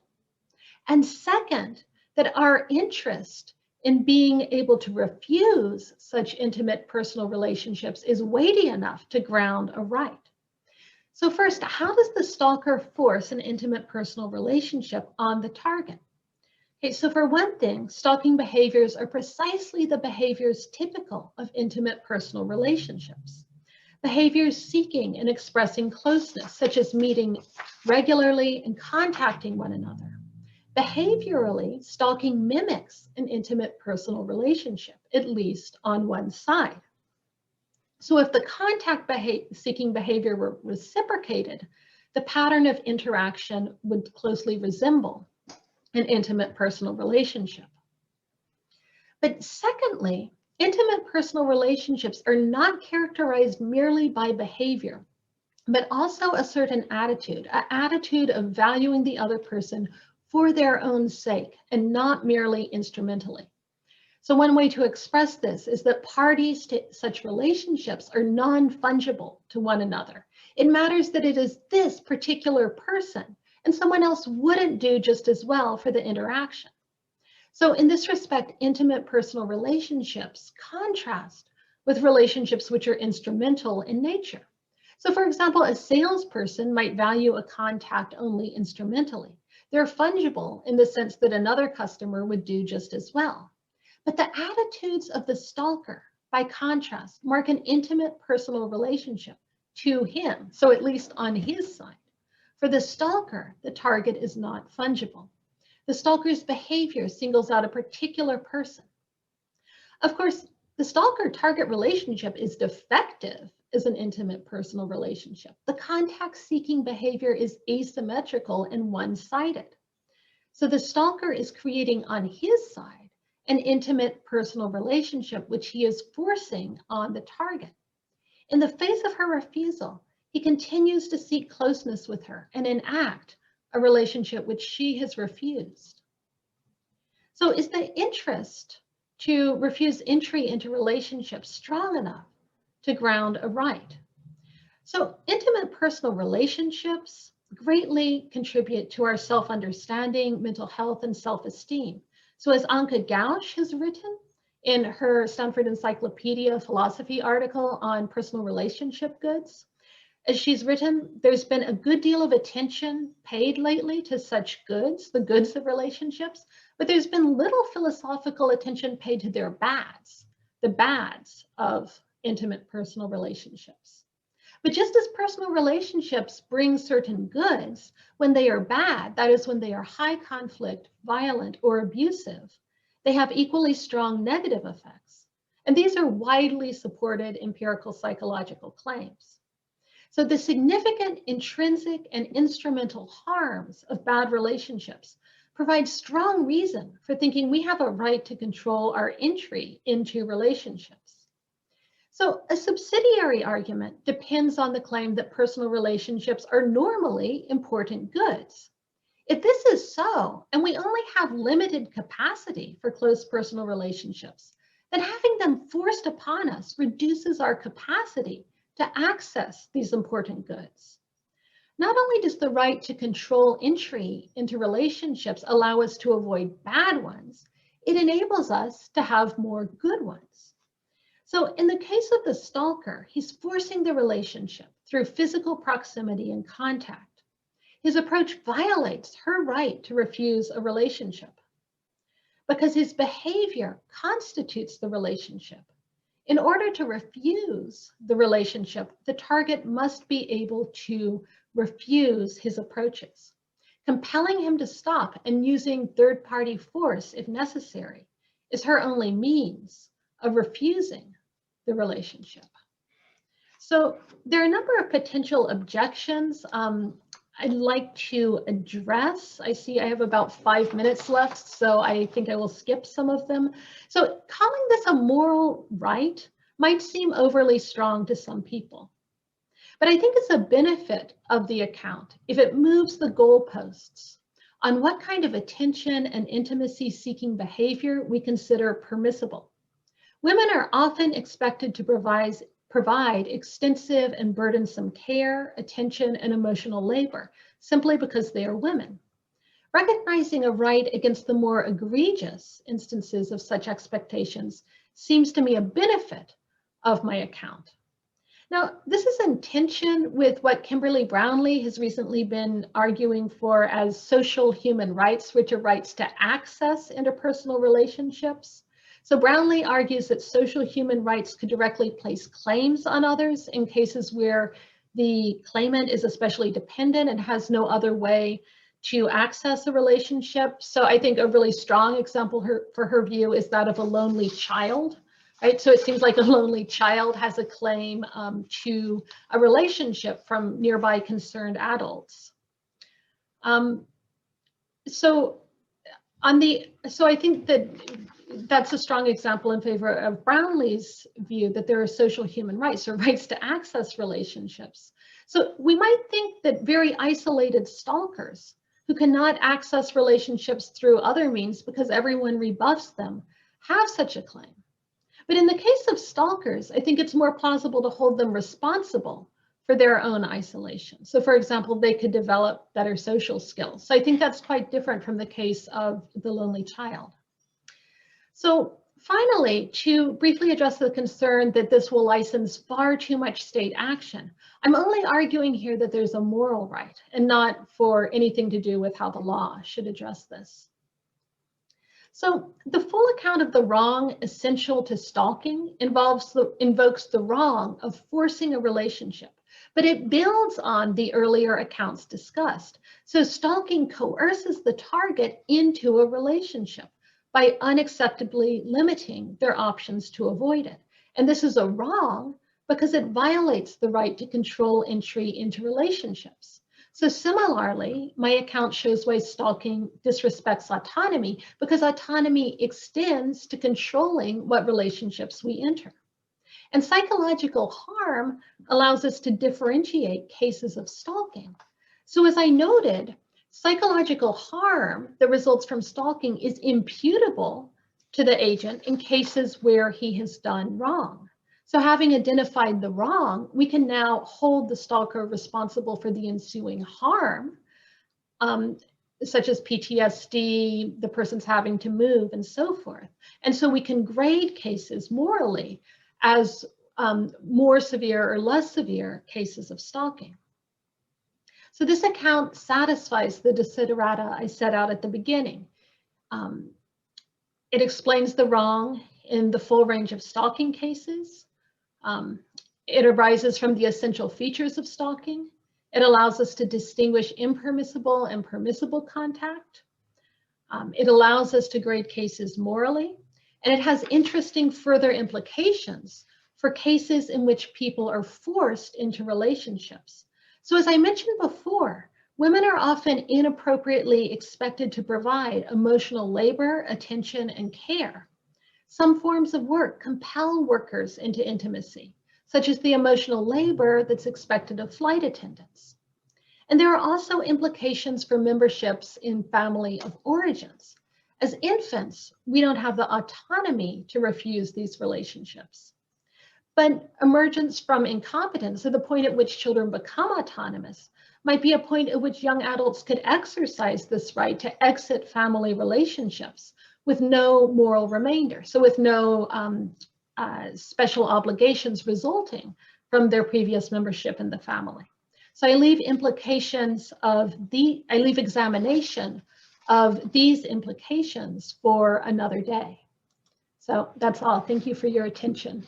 And second, that our interest in being able to refuse such intimate personal relationships is weighty enough to ground a right. So first, how does the stalker force an intimate personal relationship on the target? Okay, so for one thing, stalking behaviors are precisely the behaviors typical of intimate personal relationships. Behaviors seeking and expressing closeness, such as meeting regularly and contacting one another. Behaviorally, stalking mimics an intimate personal relationship, at least on one side. So if the contact-seeking behavior were reciprocated, the pattern of interaction would closely resemble an intimate personal relationship. But secondly, intimate personal relationships are not characterized merely by behavior, but also a certain attitude, an attitude of valuing the other person for their own sake and not merely instrumentally. So one way to express this is that parties to such relationships are non-fungible to one another. It matters that it is this particular person and someone else wouldn't do just as well for the interaction. So in this respect, intimate personal relationships contrast with relationships which are instrumental in nature. So for example, a salesperson might value a contact only instrumentally. They're fungible in the sense that another customer would do just as well. But the attitudes of the stalker, by contrast, mark an intimate personal relationship to him, so at least on his side. For the stalker, the target is not fungible. The stalker's behavior singles out a particular person. Of course, the stalker-target relationship is defective as an intimate personal relationship. The contact-seeking behavior is asymmetrical and one-sided. So the stalker is creating on his side an intimate personal relationship which he is forcing on the target. In the face of her refusal, he continues to seek closeness with her and enact a relationship which she has refused. So is the interest to refuse entry into relationships strong enough to ground a right? So intimate personal relationships greatly contribute to our self-understanding, mental health, and self-esteem. So as Anka Gausch has written in her Stanford Encyclopedia Philosophy article on personal relationship goods, as she's written, there's been a good deal of attention paid lately to such goods, the goods of relationships, but there's been little philosophical attention paid to their bads, the bads of intimate personal relationships. But just as personal relationships bring certain goods, when they are bad, that is when they are high conflict, violent, or abusive, they have equally strong negative effects. And these are widely supported empirical psychological claims. So the significant intrinsic and instrumental harms of bad relationships provide strong reason for thinking we have a right to control our entry into relationships. So a subsidiary argument depends on the claim that personal relationships are normally important goods. If this is so, and we only have limited capacity for close personal relationships, then having them forced upon us reduces our capacity to access these important goods. Not only does the right to control entry into relationships allow us to avoid bad ones, it enables us to have more good ones. So in the case of the stalker, he's forcing the relationship through physical proximity and contact. His approach violates her right to refuse a relationship because his behavior constitutes the relationship. In order to refuse the relationship, the target must be able to refuse his approaches. Compelling him to stop and using third-party force, if necessary, is her only means of refusing the relationship. So there are a number of potential objections. I'd like to address. I see I have about 5 minutes left, so I think I will skip some of them. So calling this a moral right might seem overly strong to some people, but I think it's a benefit of the account if it moves the goalposts on what kind of attention and intimacy-seeking behavior we consider permissible. Women are often expected to provide extensive and burdensome care, attention, and emotional labor simply because they are women. Recognizing a right against the more egregious instances of such expectations seems to me a benefit of my account. Now, this is in tension with what Kimberly Brownlee has recently been arguing for as social human rights, which are rights to access interpersonal relationships. So Brownlee argues that social human rights could directly place claims on others in cases where the claimant is especially dependent and has no other way to access a relationship. So I think a really strong example for her view is that of a lonely child. Right, so it seems like a lonely child has a claim to a relationship from nearby concerned adults. So I think that's a strong example in favor of Brownlee's view that there are social human rights or rights to access relationships. So we might think that very isolated stalkers who cannot access relationships through other means because everyone rebuffs them have such a claim. But in the case of stalkers, I think it's more plausible to hold them responsible for their own isolation. So for example, they could develop better social skills. So I think that's quite different from the case of the lonely child. So finally, to briefly address the concern that this will license far too much state action, I'm only arguing here that there's a moral right and not for anything to do with how the law should address this. So the full account of the wrong essential to stalking invokes the wrong of forcing a relationship, but it builds on the earlier accounts discussed. So stalking coerces the target into a relationship by unacceptably limiting their options to avoid it. And this is a wrong because it violates the right to control entry into relationships. So similarly, my account shows why stalking disrespects autonomy because autonomy extends to controlling what relationships we enter. And psychological harm allows us to differentiate cases of stalking. So as I noted, psychological harm that results from stalking is imputable to the agent in cases where he has done wrong. So having identified the wrong, we can now hold the stalker responsible for the ensuing harm, such as PTSD, the person's having to move, and so forth. And so we can grade cases morally as more severe or less severe cases of stalking. So this account satisfies the desiderata I set out at the beginning. It explains the wrong in the full range of stalking cases. It arises from the essential features of stalking. It allows us to distinguish impermissible and permissible contact. It allows us to grade cases morally, and it has interesting further implications for cases in which people are forced into relationships. So as I mentioned before, women are often inappropriately expected to provide emotional labor, attention, and care. Some forms of work compel workers into intimacy, such as the emotional labor that's expected of flight attendants. And there are also implications for memberships in family of origins. As infants, we don't have the autonomy to refuse these relationships. But emergence from incompetence, or the point at which children become autonomous, might be a point at which young adults could exercise this right to exit family relationships with no moral remainder, so with no special obligations resulting from their previous membership in the family. So I leave examination of these implications for another day. So that's all. Thank you for your attention.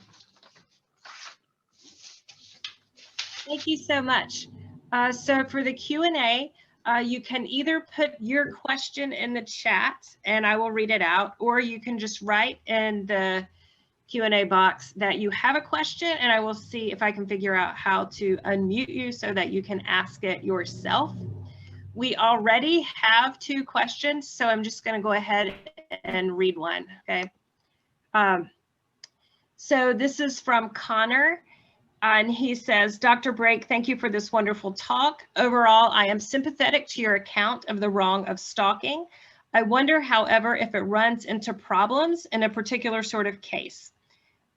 Thank you so much. So for the Q&A, you can either put your question in the chat and I will read it out, or you can just write in the Q&A box that you have a question, and I will see if I can figure out how to unmute you so that you can ask it yourself. We already have 2 questions, so I'm just going to go ahead and read one, okay? So this is from Connor, and he says, Dr. Brake, thank you for this wonderful talk. Overall, I am sympathetic to your account of the wrong of stalking. I wonder, however, if it runs into problems in a particular sort of case.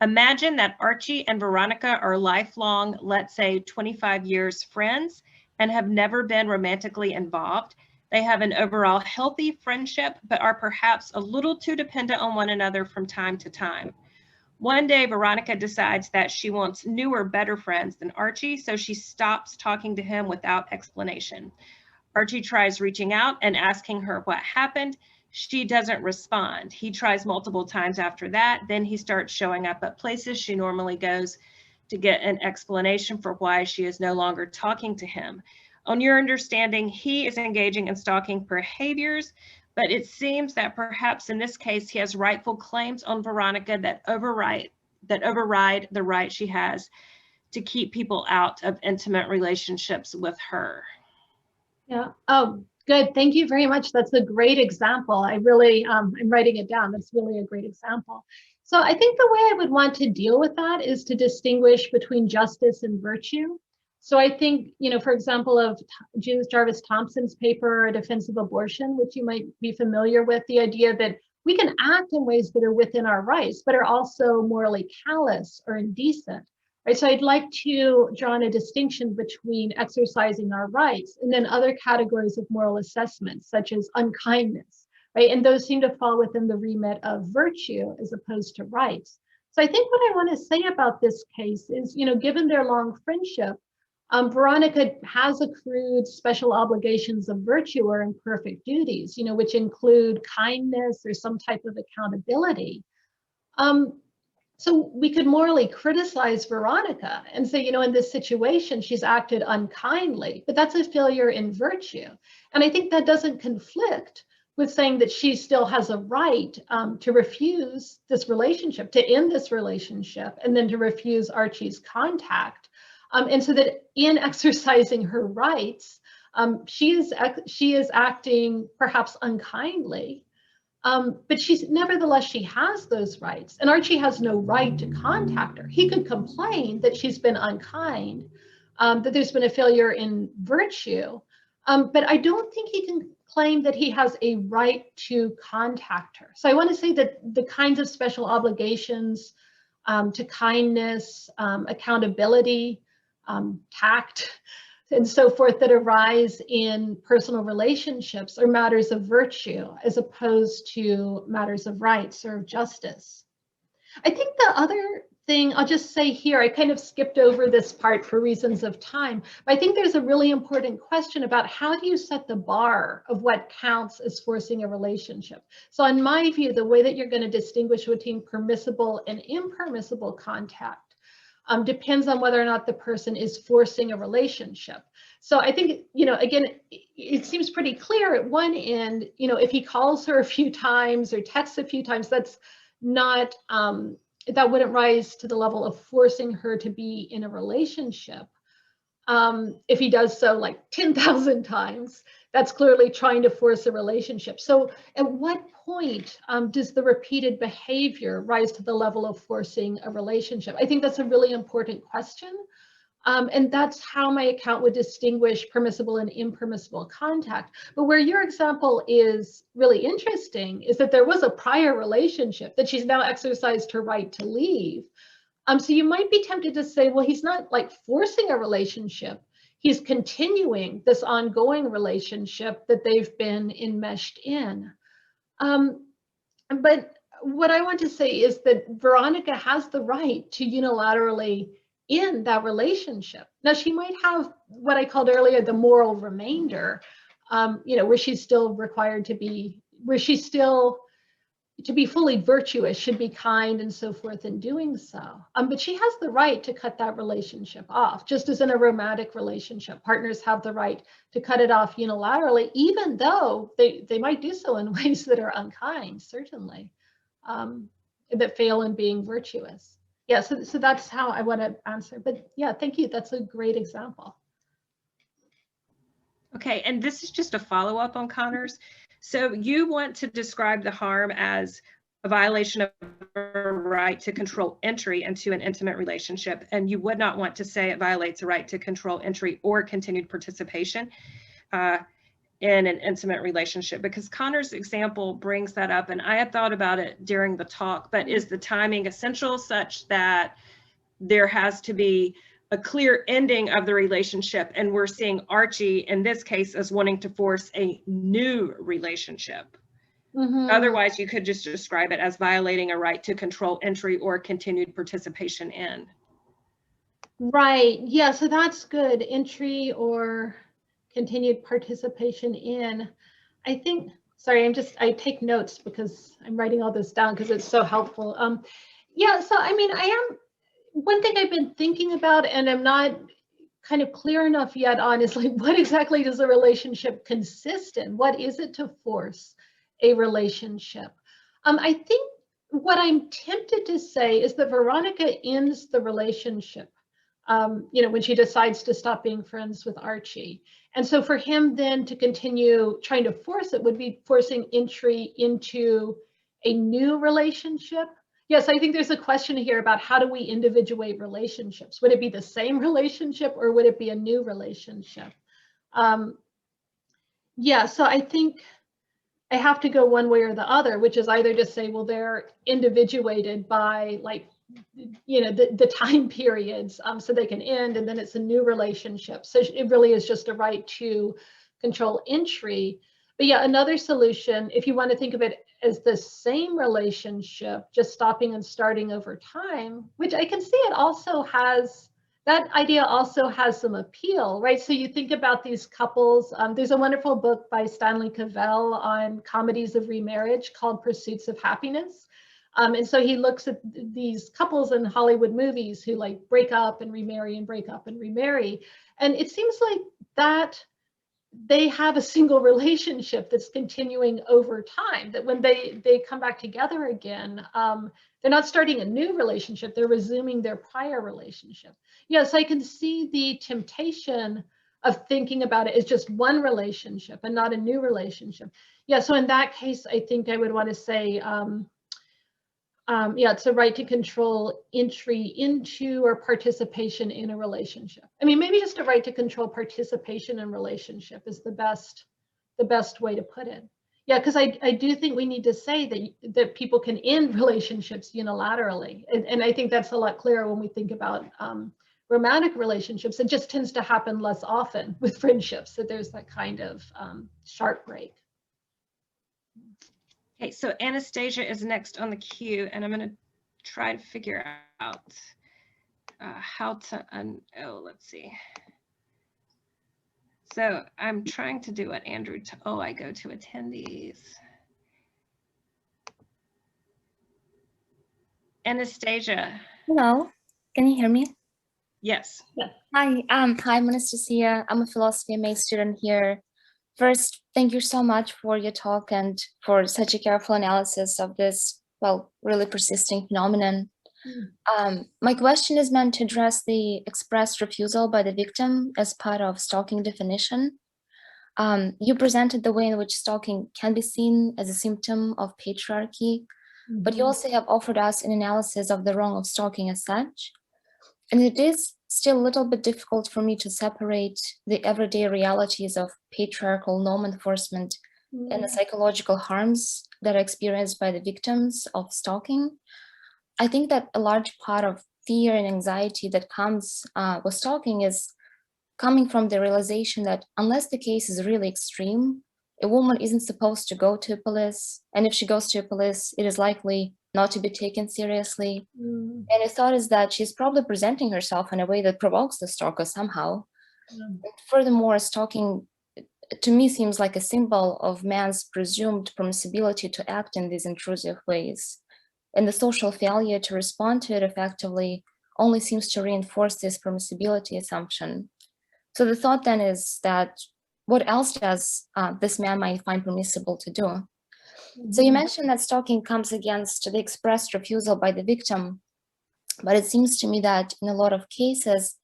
Imagine that Archie and Veronica are lifelong, let's say 25 years friends, and have never been romantically involved. They have an overall healthy friendship, but are perhaps a little too dependent on one another from time to time. One day, Veronica decides that she wants newer, better friends than Archie, so she stops talking to him without explanation. Archie tries reaching out and asking her what happened. She doesn't respond. He tries multiple times after that. Then he starts showing up at places she normally goes to get an explanation for why she is no longer talking to him. On your understanding, he is engaging in stalking behaviors, but it seems that perhaps in this case, he has rightful claims on Veronica that override the right she has to keep people out of intimate relationships with her. Yeah. Oh, good. Thank you very much. That's a great example. I really, I'm writing it down. That's really a great example. So I think the way I would want to deal with that is to distinguish between justice and virtue. So I think, for example, of Judith Jarvis Thompson's paper, A Defense of Abortion, which you might be familiar with, the idea that we can act in ways that are within our rights, but are also morally callous or indecent. Right, so I'd like to draw a distinction between exercising our rights and then other categories of moral assessments, such as unkindness, right? And those seem to fall within the remit of virtue as opposed to rights. So I think what I want to say about this case is, given their long friendship, Veronica has accrued special obligations of virtue or imperfect duties, which include kindness or some type of accountability. So we could morally criticize Veronica and say, in this situation, she's acted unkindly, but that's a failure in virtue. And I think that doesn't conflict with saying that she still has a right to refuse this relationship, to end this relationship, and then to refuse Archie's contact. And so that in exercising her rights, she is acting perhaps unkindly. But nevertheless, she has those rights, and Archie has no right to contact her. He could complain that she's been unkind, that there's been a failure in virtue, but I don't think he can claim that he has a right to contact her. So I want to say that the kinds of special obligations to kindness, accountability, tact, and so forth that arise in personal relationships are matters of virtue as opposed to matters of rights or of justice. I think the other thing I'll just say here, I kind of skipped over this part for reasons of time, but I think there's a really important question about how do you set the bar of what counts as forcing a relationship. So in my view, the way that you're going to distinguish between permissible and impermissible contact depends on whether or not the person is forcing a relationship. So I think, again, it seems pretty clear at one end, if he calls her a few times or texts a few times, that's not, that wouldn't rise to the level of forcing her to be in a relationship. If he does so like 10,000 times, that's clearly trying to force a relationship. So at what point does the repeated behavior rise to the level of forcing a relationship? I think that's a really important question. And that's how my account would distinguish permissible and impermissible contact. But where your example is really interesting is that there was a prior relationship that she's now exercised her right to leave. So you might be tempted to say, well, he's not like forcing a relationship. He's continuing this ongoing relationship that they've been enmeshed in. But what I want to say is that Veronica has the right to unilaterally end that relationship. Now, she might have what I called earlier the moral remainder, where she's still required to be, where she's still to be fully virtuous, should be kind and so forth in doing so. But she has the right to cut that relationship off, just as in a romantic relationship. Partners have the right to cut it off unilaterally, even though they might do so in ways that are unkind, certainly, that fail in being virtuous. Yeah, so that's how I want to answer. But yeah, thank you. That's a great example. Okay, and this is just a follow-up on Connors. So you want to describe the harm as a violation of a right to control entry into an intimate relationship, and you would not want to say it violates a right to control entry or continued participation in an intimate relationship, because Connor's example brings that up, and I had thought about it during the talk, but is the timing essential such that there has to be a clear ending of the relationship, and we're seeing Archie in this case as wanting to force a new relationship? Otherwise, you could just describe it as violating a right to control entry or continued participation in. Right. Yeah, so that's good. Entry or continued participation in. I think, sorry, I take notes because I'm writing all this down because it's so helpful. Yeah, so I mean, one thing I've been thinking about, and I'm not kind of clear enough yet on, is like, what exactly does a relationship consist in? What is it to force a relationship? I think what I'm tempted to say is that Veronica ends the relationship, when she decides to stop being friends with Archie. And so for him then to continue trying to force it would be forcing entry into a new relationship. Yes, I think there's a question here about how do we individuate relationships? Would it be the same relationship or would it be a new relationship? Yeah, so I think I have to go one way or the other, which is either just say, well, they're individuated by like, the time periods, so they can end, and then it's a new relationship. So it really is just a right to control entry. But yeah, another solution, if you want to think of it as the same relationship, just stopping and starting over time, which I can see that idea also has some appeal, right? So you think about these couples. There's a wonderful book by Stanley Cavell on comedies of remarriage called Pursuits of Happiness. And so he looks at these couples in Hollywood movies who like break up and remarry and break up and remarry. And it seems like that they have a single relationship that's continuing over time, that when they come back together again, they're not starting a new relationship, they're resuming their prior relationship. Yes, I can see the temptation of thinking about it as just one relationship and not a new relationship. Yeah, so in that case, I think I would want to say, it's a right to control entry into or participation in a relationship. I mean, maybe just a right to control participation in relationship is the best way to put it. Yeah, because I do think we need to say that people can end relationships unilaterally. And I think that's a lot clearer when we think about romantic relationships. It just tends to happen less often with friendships, that there's that kind of sharp break. Okay, so Anastasia is next on the queue, and I'm going to try to figure out how to, let's see. So I'm trying to do what Andrew, I go to attendees. Anastasia. Hello, can you hear me? Yes. Yeah. Hi, I'm Anastasia. I'm a philosophy MA student here. First, thank you so much for your talk and for such a careful analysis of this, really persisting phenomenon. My question is meant to address the expressed refusal by the victim as part of stalking definition. You presented the way in which stalking can be seen as a symptom of patriarchy, but you also have offered us an analysis of the wrong of stalking as such. And it is still a little bit difficult for me to separate the everyday realities of patriarchal norm enforcement and the psychological harms that are experienced by the victims of stalking. I think that a large part of fear and anxiety that comes with stalking is coming from the realization that unless the case is really extreme, a woman isn't supposed to go to police. And if she goes to police, it is likely not to be taken seriously. And the thought is that she's probably presenting herself in a way that provokes the stalker somehow. Furthermore, stalking to me seems like a symbol of man's presumed permissibility to act in these intrusive ways. And the social failure to respond to it effectively only seems to reinforce this permissibility assumption. So the thought then is that what else does this man might find permissible to do? So you mentioned that stalking comes against the expressed refusal by the victim, but it seems to me that in a lot of cases,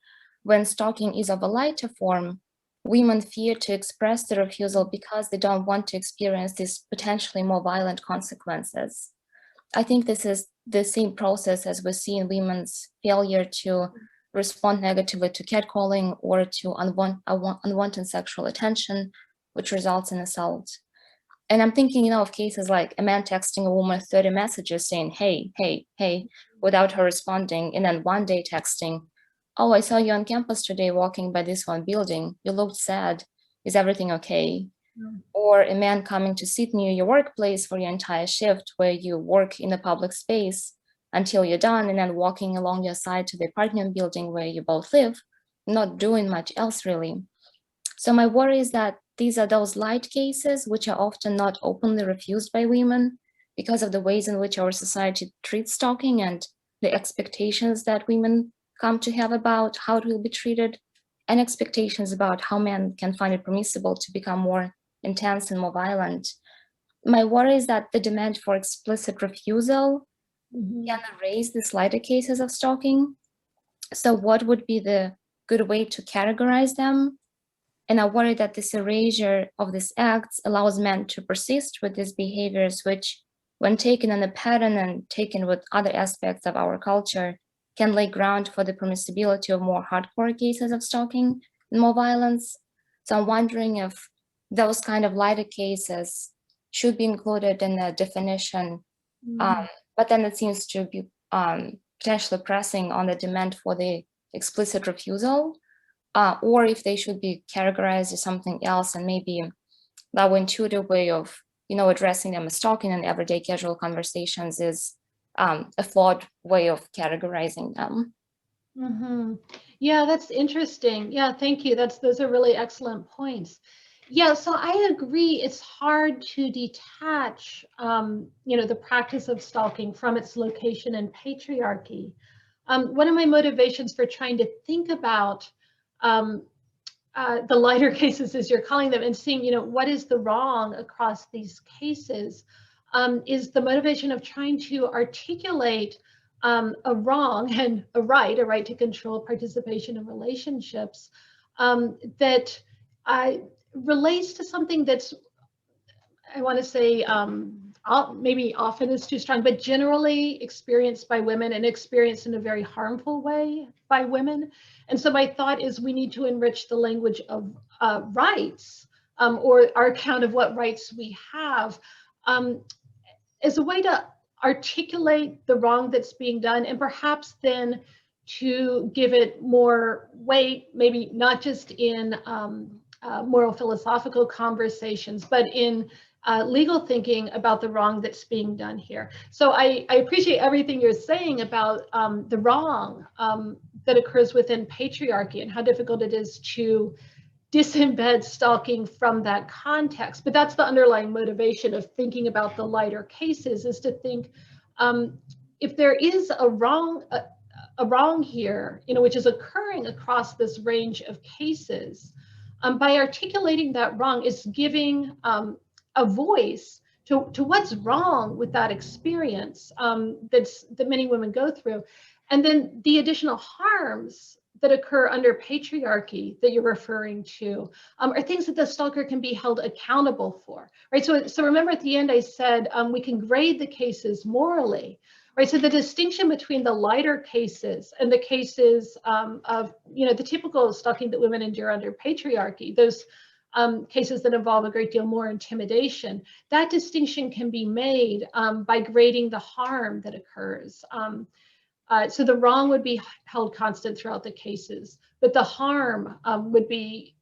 when stalking is of a lighter form, women fear to express the refusal because they don't want to experience these potentially more violent consequences. I think this is the same process as we see in women's failure to respond negatively to catcalling or to unwanted sexual attention, which results in assault. And I'm thinking, of cases like a man texting a woman 30 messages saying, hey, hey, hey, without her responding, and then one day texting, oh, I saw you on campus today walking by this one building. You looked sad. Is everything okay? Or a man coming to sit near your workplace for your entire shift where you work in a public space until you're done, and then walking along your side to the apartment building where you both live, not doing much else really. So my worry is that these are those light cases which are often not openly refused by women because of the ways in which our society treats stalking and the expectations that women come to have about how it will be treated, and expectations about how men can find it permissible to become more intense and more violent. My worry is that the demand for explicit refusal can erase these lighter cases of stalking. So what would be the good way to categorize them? And I worry that this erasure of these acts allows men to persist with these behaviors, which, when taken in a pattern and taken with other aspects of our culture, can lay ground for the permissibility of more hardcore cases of stalking and more violence. So I'm wondering if those kind of lighter cases should be included in the definition, but then it seems to be potentially pressing on the demand for the explicit refusal, or if they should be categorized as something else, and maybe that intuitive way of addressing them as stalking in everyday casual conversations is a flawed way of categorizing them. Yeah, that's interesting. Yeah, thank you. Those are really excellent points. Yeah, so I agree. It's hard to detach, the practice of stalking from its location in patriarchy. One of my motivations for trying to think about the lighter cases, as you're calling them, and seeing, what is the wrong across these cases, is the motivation of trying to articulate a wrong and a right to control participation in relationships that relates to something that's, I want to say, maybe often is too strong, but generally experienced by women and experienced in a very harmful way by women. And so my thought is we need to enrich the language of rights, or our account of what rights we have, as a way to articulate the wrong that's being done, and perhaps then to give it more weight, maybe not just in moral philosophical conversations, but in legal thinking about the wrong that's being done here. So I appreciate everything you're saying about the wrong that occurs within patriarchy and how difficult it is to disembed stalking from that context. But that's the underlying motivation of thinking about the lighter cases, is to think if there is a wrong here, which is occurring across this range of cases, by articulating that wrong is giving a voice to what's wrong with that experience that many women go through. And then the additional harms that occur under patriarchy that you're referring to are things that the stalker can be held accountable for, right? So remember at the end I said we can grade the cases morally, right? So the distinction between the lighter cases and the cases of, the typical stalking that women endure under patriarchy, those cases that involve a great deal more intimidation, that distinction can be made by grading the harm that occurs. So the wrong would be held constant throughout the cases, but the harm would be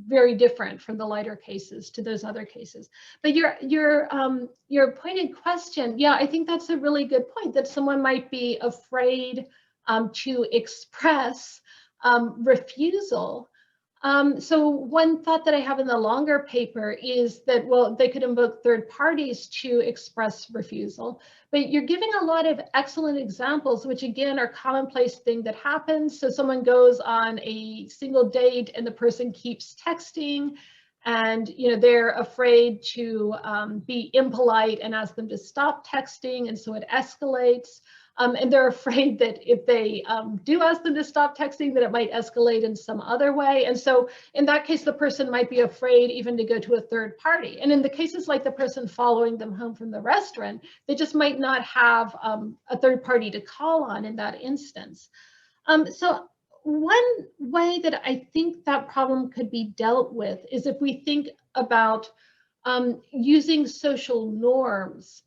very different from the lighter cases to those other cases. But your pointed question, yeah, I think that's a really good point, that someone might be afraid to express refusal. So one thought that I have in the longer paper is that, well, they could invoke third parties to express refusal, but you're giving a lot of excellent examples, which again are commonplace thing that happens. So someone goes on a single date and the person keeps texting, and they're afraid to be impolite and ask them to stop texting, and so it escalates. And they're afraid that if they do ask them to stop texting, that it might escalate in some other way. And so in that case, the person might be afraid even to go to a third party. And in the cases like the person following them home from the restaurant, they just might not have a third party to call on in that instance. So one way that I think that problem could be dealt with is if we think about using social norms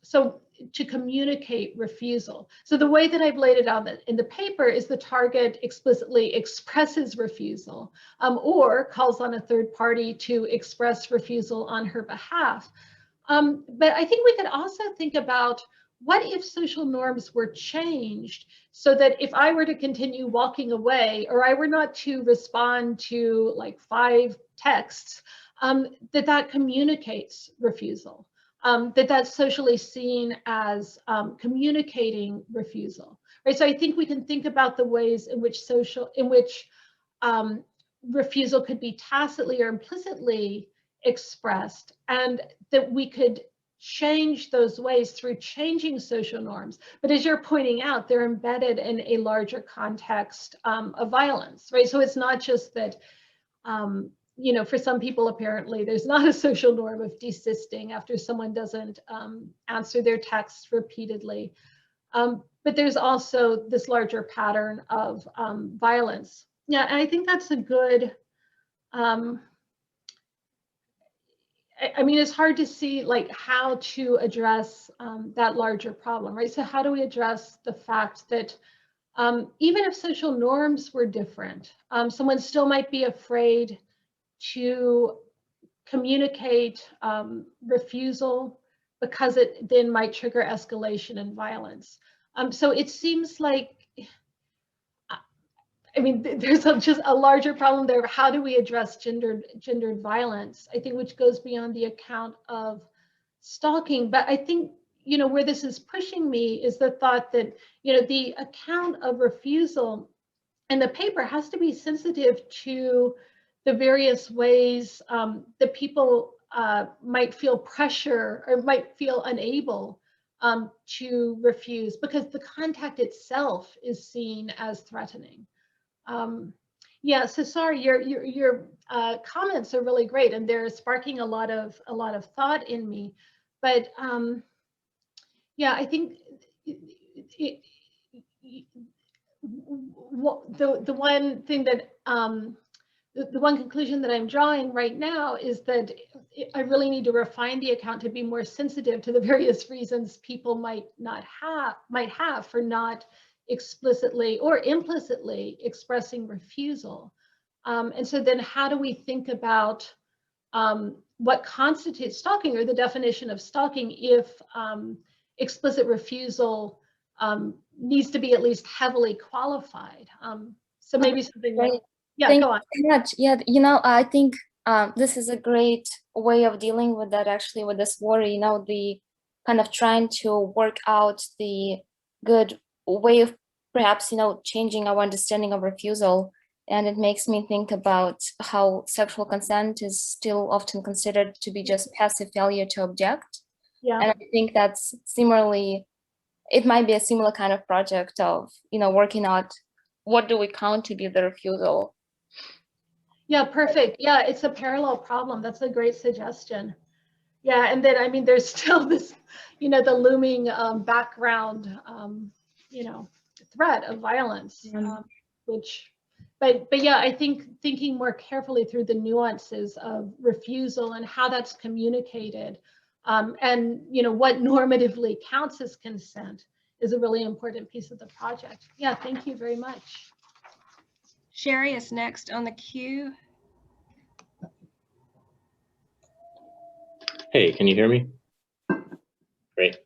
to communicate refusal. So the way that I've laid it out in the paper is the target explicitly expresses refusal or calls on a third party to express refusal on her behalf. But I think we could also think about, what if social norms were changed so that if I were to continue walking away, or I were not to respond to like 5 texts, that communicates refusal, that's socially seen as communicating refusal, right? So I think we can think about the ways in which refusal could be tacitly or implicitly expressed, and that we could change those ways through changing social norms. But as you're pointing out, they're embedded in a larger context of violence, right? So it's not just that, you know, for some people, apparently, there's not a social norm of desisting after someone doesn't answer their texts repeatedly. But there's also this larger pattern of violence. Yeah, and I think that's a good, I mean, it's hard to see like how to address that larger problem, right? So how do we address the fact that even if social norms were different, someone still might be afraid to communicate refusal because it then might trigger escalation and violence. So it seems like, I mean, there's just a larger problem there. How do we address gendered violence? I think, which goes beyond the account of stalking. But I think, you know, where this is pushing me is the thought that, you know, the account of refusal in the paper has to be sensitive to the various ways that people might feel pressure or might feel unable to refuse, because the contact itself is seen as threatening. Yeah, so sorry, your comments are really great, and they're sparking a lot of thought in me. But yeah, I think the one thing that the one conclusion that I'm drawing right now is that I really need to refine the account to be more sensitive to the various reasons people might have for not explicitly or implicitly expressing refusal. And so then how do we think about what constitutes stalking, or the definition of stalking, if explicit refusal needs to be at least heavily qualified? So maybe something like, yeah, Thank go on. you so much. Yeah, you know, I think this is a great way of dealing with that, actually, with this worry, you know, the kind of trying to work out the good way of perhaps, you know, changing our understanding of refusal. And it makes me think about how sexual consent is still often considered to be just passive failure to object. Yeah. And I think that's similarly, it might be a similar kind of project of, you know, working out what do we count to be the refusal. Yeah, perfect. Yeah, it's a parallel problem. That's a great suggestion. Yeah, and then, I mean, there's still this, you know, the looming background, you know, threat of violence, which, but yeah, I think thinking more carefully through the nuances of refusal and how that's communicated, and, you know, what normatively counts as consent is a really important piece of the project. Yeah, thank you very much. Sherry is next on the queue. Hey, can you hear me? Great.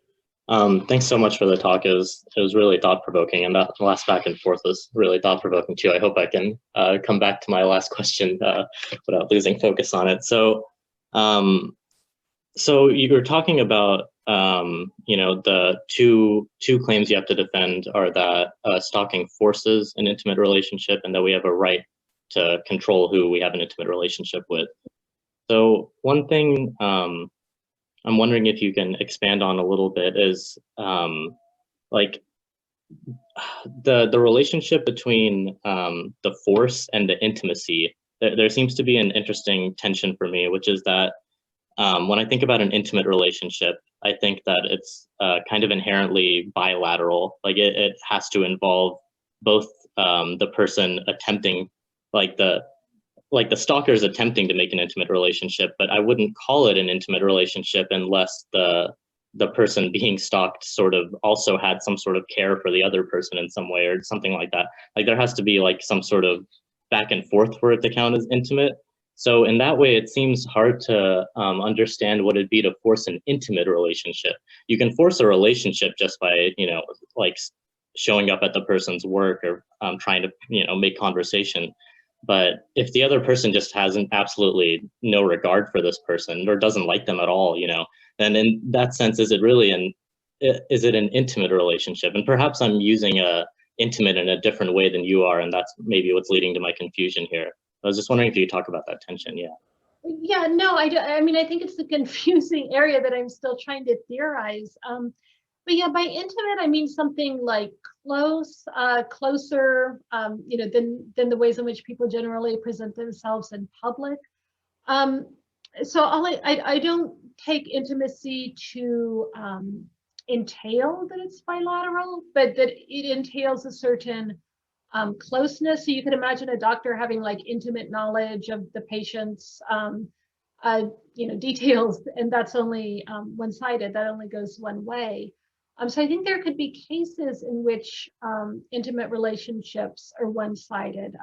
Thanks so much for the talk. It was really thought-provoking, and the last back and forth was really thought-provoking too. I hope I can come back to my last question without losing focus on it. So, so you were talking about, you know, the two claims you have to defend are that stalking forces an intimate relationship, and that we have a right to control who we have an intimate relationship with. So one thing I'm wondering if you can expand on a little bit is like the relationship between the force and the intimacy, there seems to be an interesting tension for me, which is that when I think about an intimate relationship, I think that it's kind of inherently bilateral. Like it has to involve both the person attempting, like the stalker is attempting to make an intimate relationship, but I wouldn't call it an intimate relationship unless the person being stalked sort of also had some sort of care for the other person in some way or something like that. Like there has to be like some sort of back and forth for it to count as intimate. So in that way, it seems hard to understand what it'd be to force an intimate relationship. You can force a relationship just by, like showing up at the person's work or trying to, make conversation. But if the other person just has absolutely no regard for this person or doesn't like them at all, then in that sense, is it an intimate relationship? And perhaps I'm using intimate in a different way than you are, and that's maybe what's leading to my confusion here. I was just wondering if you could talk about that tension. Yeah. Yeah, no, I mean, I think it's the confusing area that I'm still trying to theorize. But yeah, by intimate, I mean something like close, closer, than the ways in which people generally present themselves in public. So I don't take intimacy to entail that it's bilateral, but that it entails a certain closeness. So you could imagine a doctor having like intimate knowledge of the patient's details, and that's only one-sided. That only goes one way. So I think there could be cases in which intimate relationships are one-sided.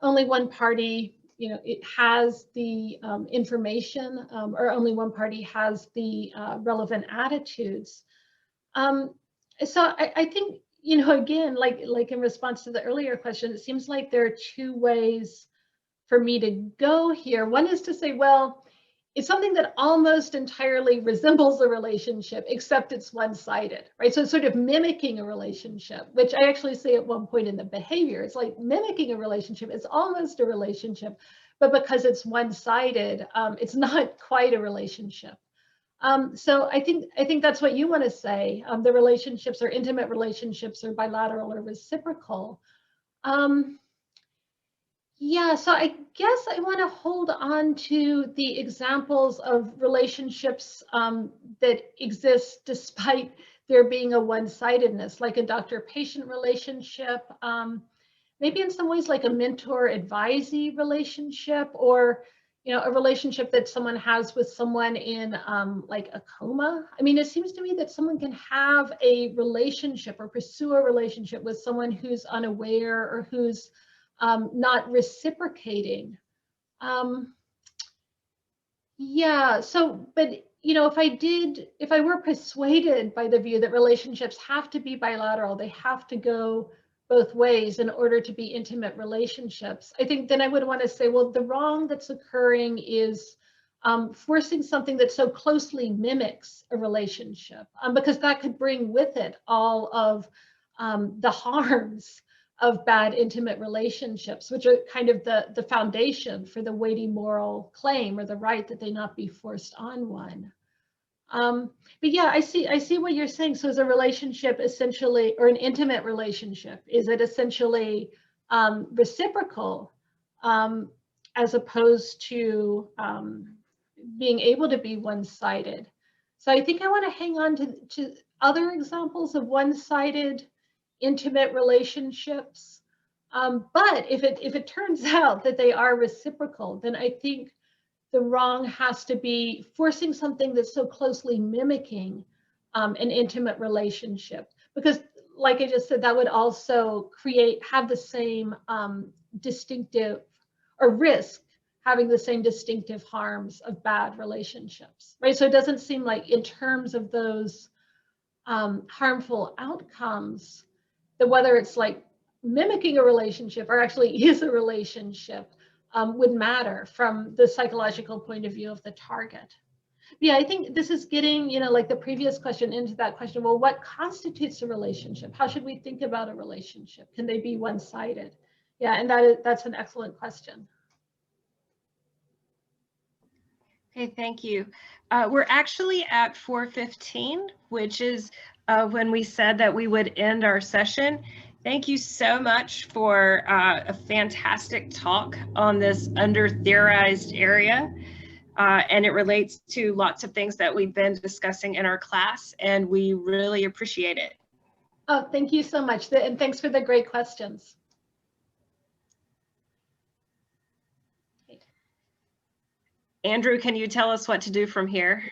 Only one party, it has the information, or only one party has the relevant attitudes. So I think, again, like in response to the earlier question, it seems like there are two ways for me to go here. One is to say, well, it's something that almost entirely resembles a relationship, except it's one-sided, right? So it's sort of mimicking a relationship, which I actually say at one point in the behavior, it's like mimicking a relationship. It's almost a relationship, but because it's one-sided, it's not quite a relationship. So I think that's what you want to say. The relationships or intimate relationships are bilateral or reciprocal. Yeah, so I guess I want to hold on to the examples of relationships that exist despite there being a one-sidedness, like a doctor-patient relationship, maybe in some ways like a mentor-advisee relationship, or a relationship that someone has with someone in like a coma. I mean, it seems to me that someone can have a relationship or pursue a relationship with someone who's unaware or who's not reciprocating. Yeah, so, but if I were persuaded by the view that relationships have to be bilateral, they have to go both ways in order to be intimate relationships, I think then I would want to say, well, the wrong that's occurring is forcing something that so closely mimics a relationship, because that could bring with it all of the harms of bad intimate relationships, which are kind of the foundation for the weighty moral claim or the right that they not be forced on one. But yeah, I see what you're saying. So is a relationship essentially, or an intimate relationship, is it essentially reciprocal as opposed to being able to be one-sided? So I think I want to hang on to other examples of one-sided intimate relationships. But if it turns out that they are reciprocal, then I think the wrong has to be forcing something that's so closely mimicking an intimate relationship. Because like I just said, that would also have the same distinctive, or risk having the same distinctive harms of bad relationships, right? So it doesn't seem like in terms of those harmful outcomes, that whether it's like mimicking a relationship or actually is a relationship would matter from the psychological point of view of the target. Yeah, I think this is getting, like the previous question, into that question, well, what constitutes a relationship? How should we think about a relationship? Can they be one-sided? Yeah, and that's an excellent question. Okay, thank you. We're actually at 4:15, which is when we said that we would end our session. Thank you so much for a fantastic talk on this under-theorized area. And it relates to lots of things that we've been discussing in our class, and we really appreciate it. Oh, thank you so much. And thanks for the great questions. Andrew, can you tell us what to do from here?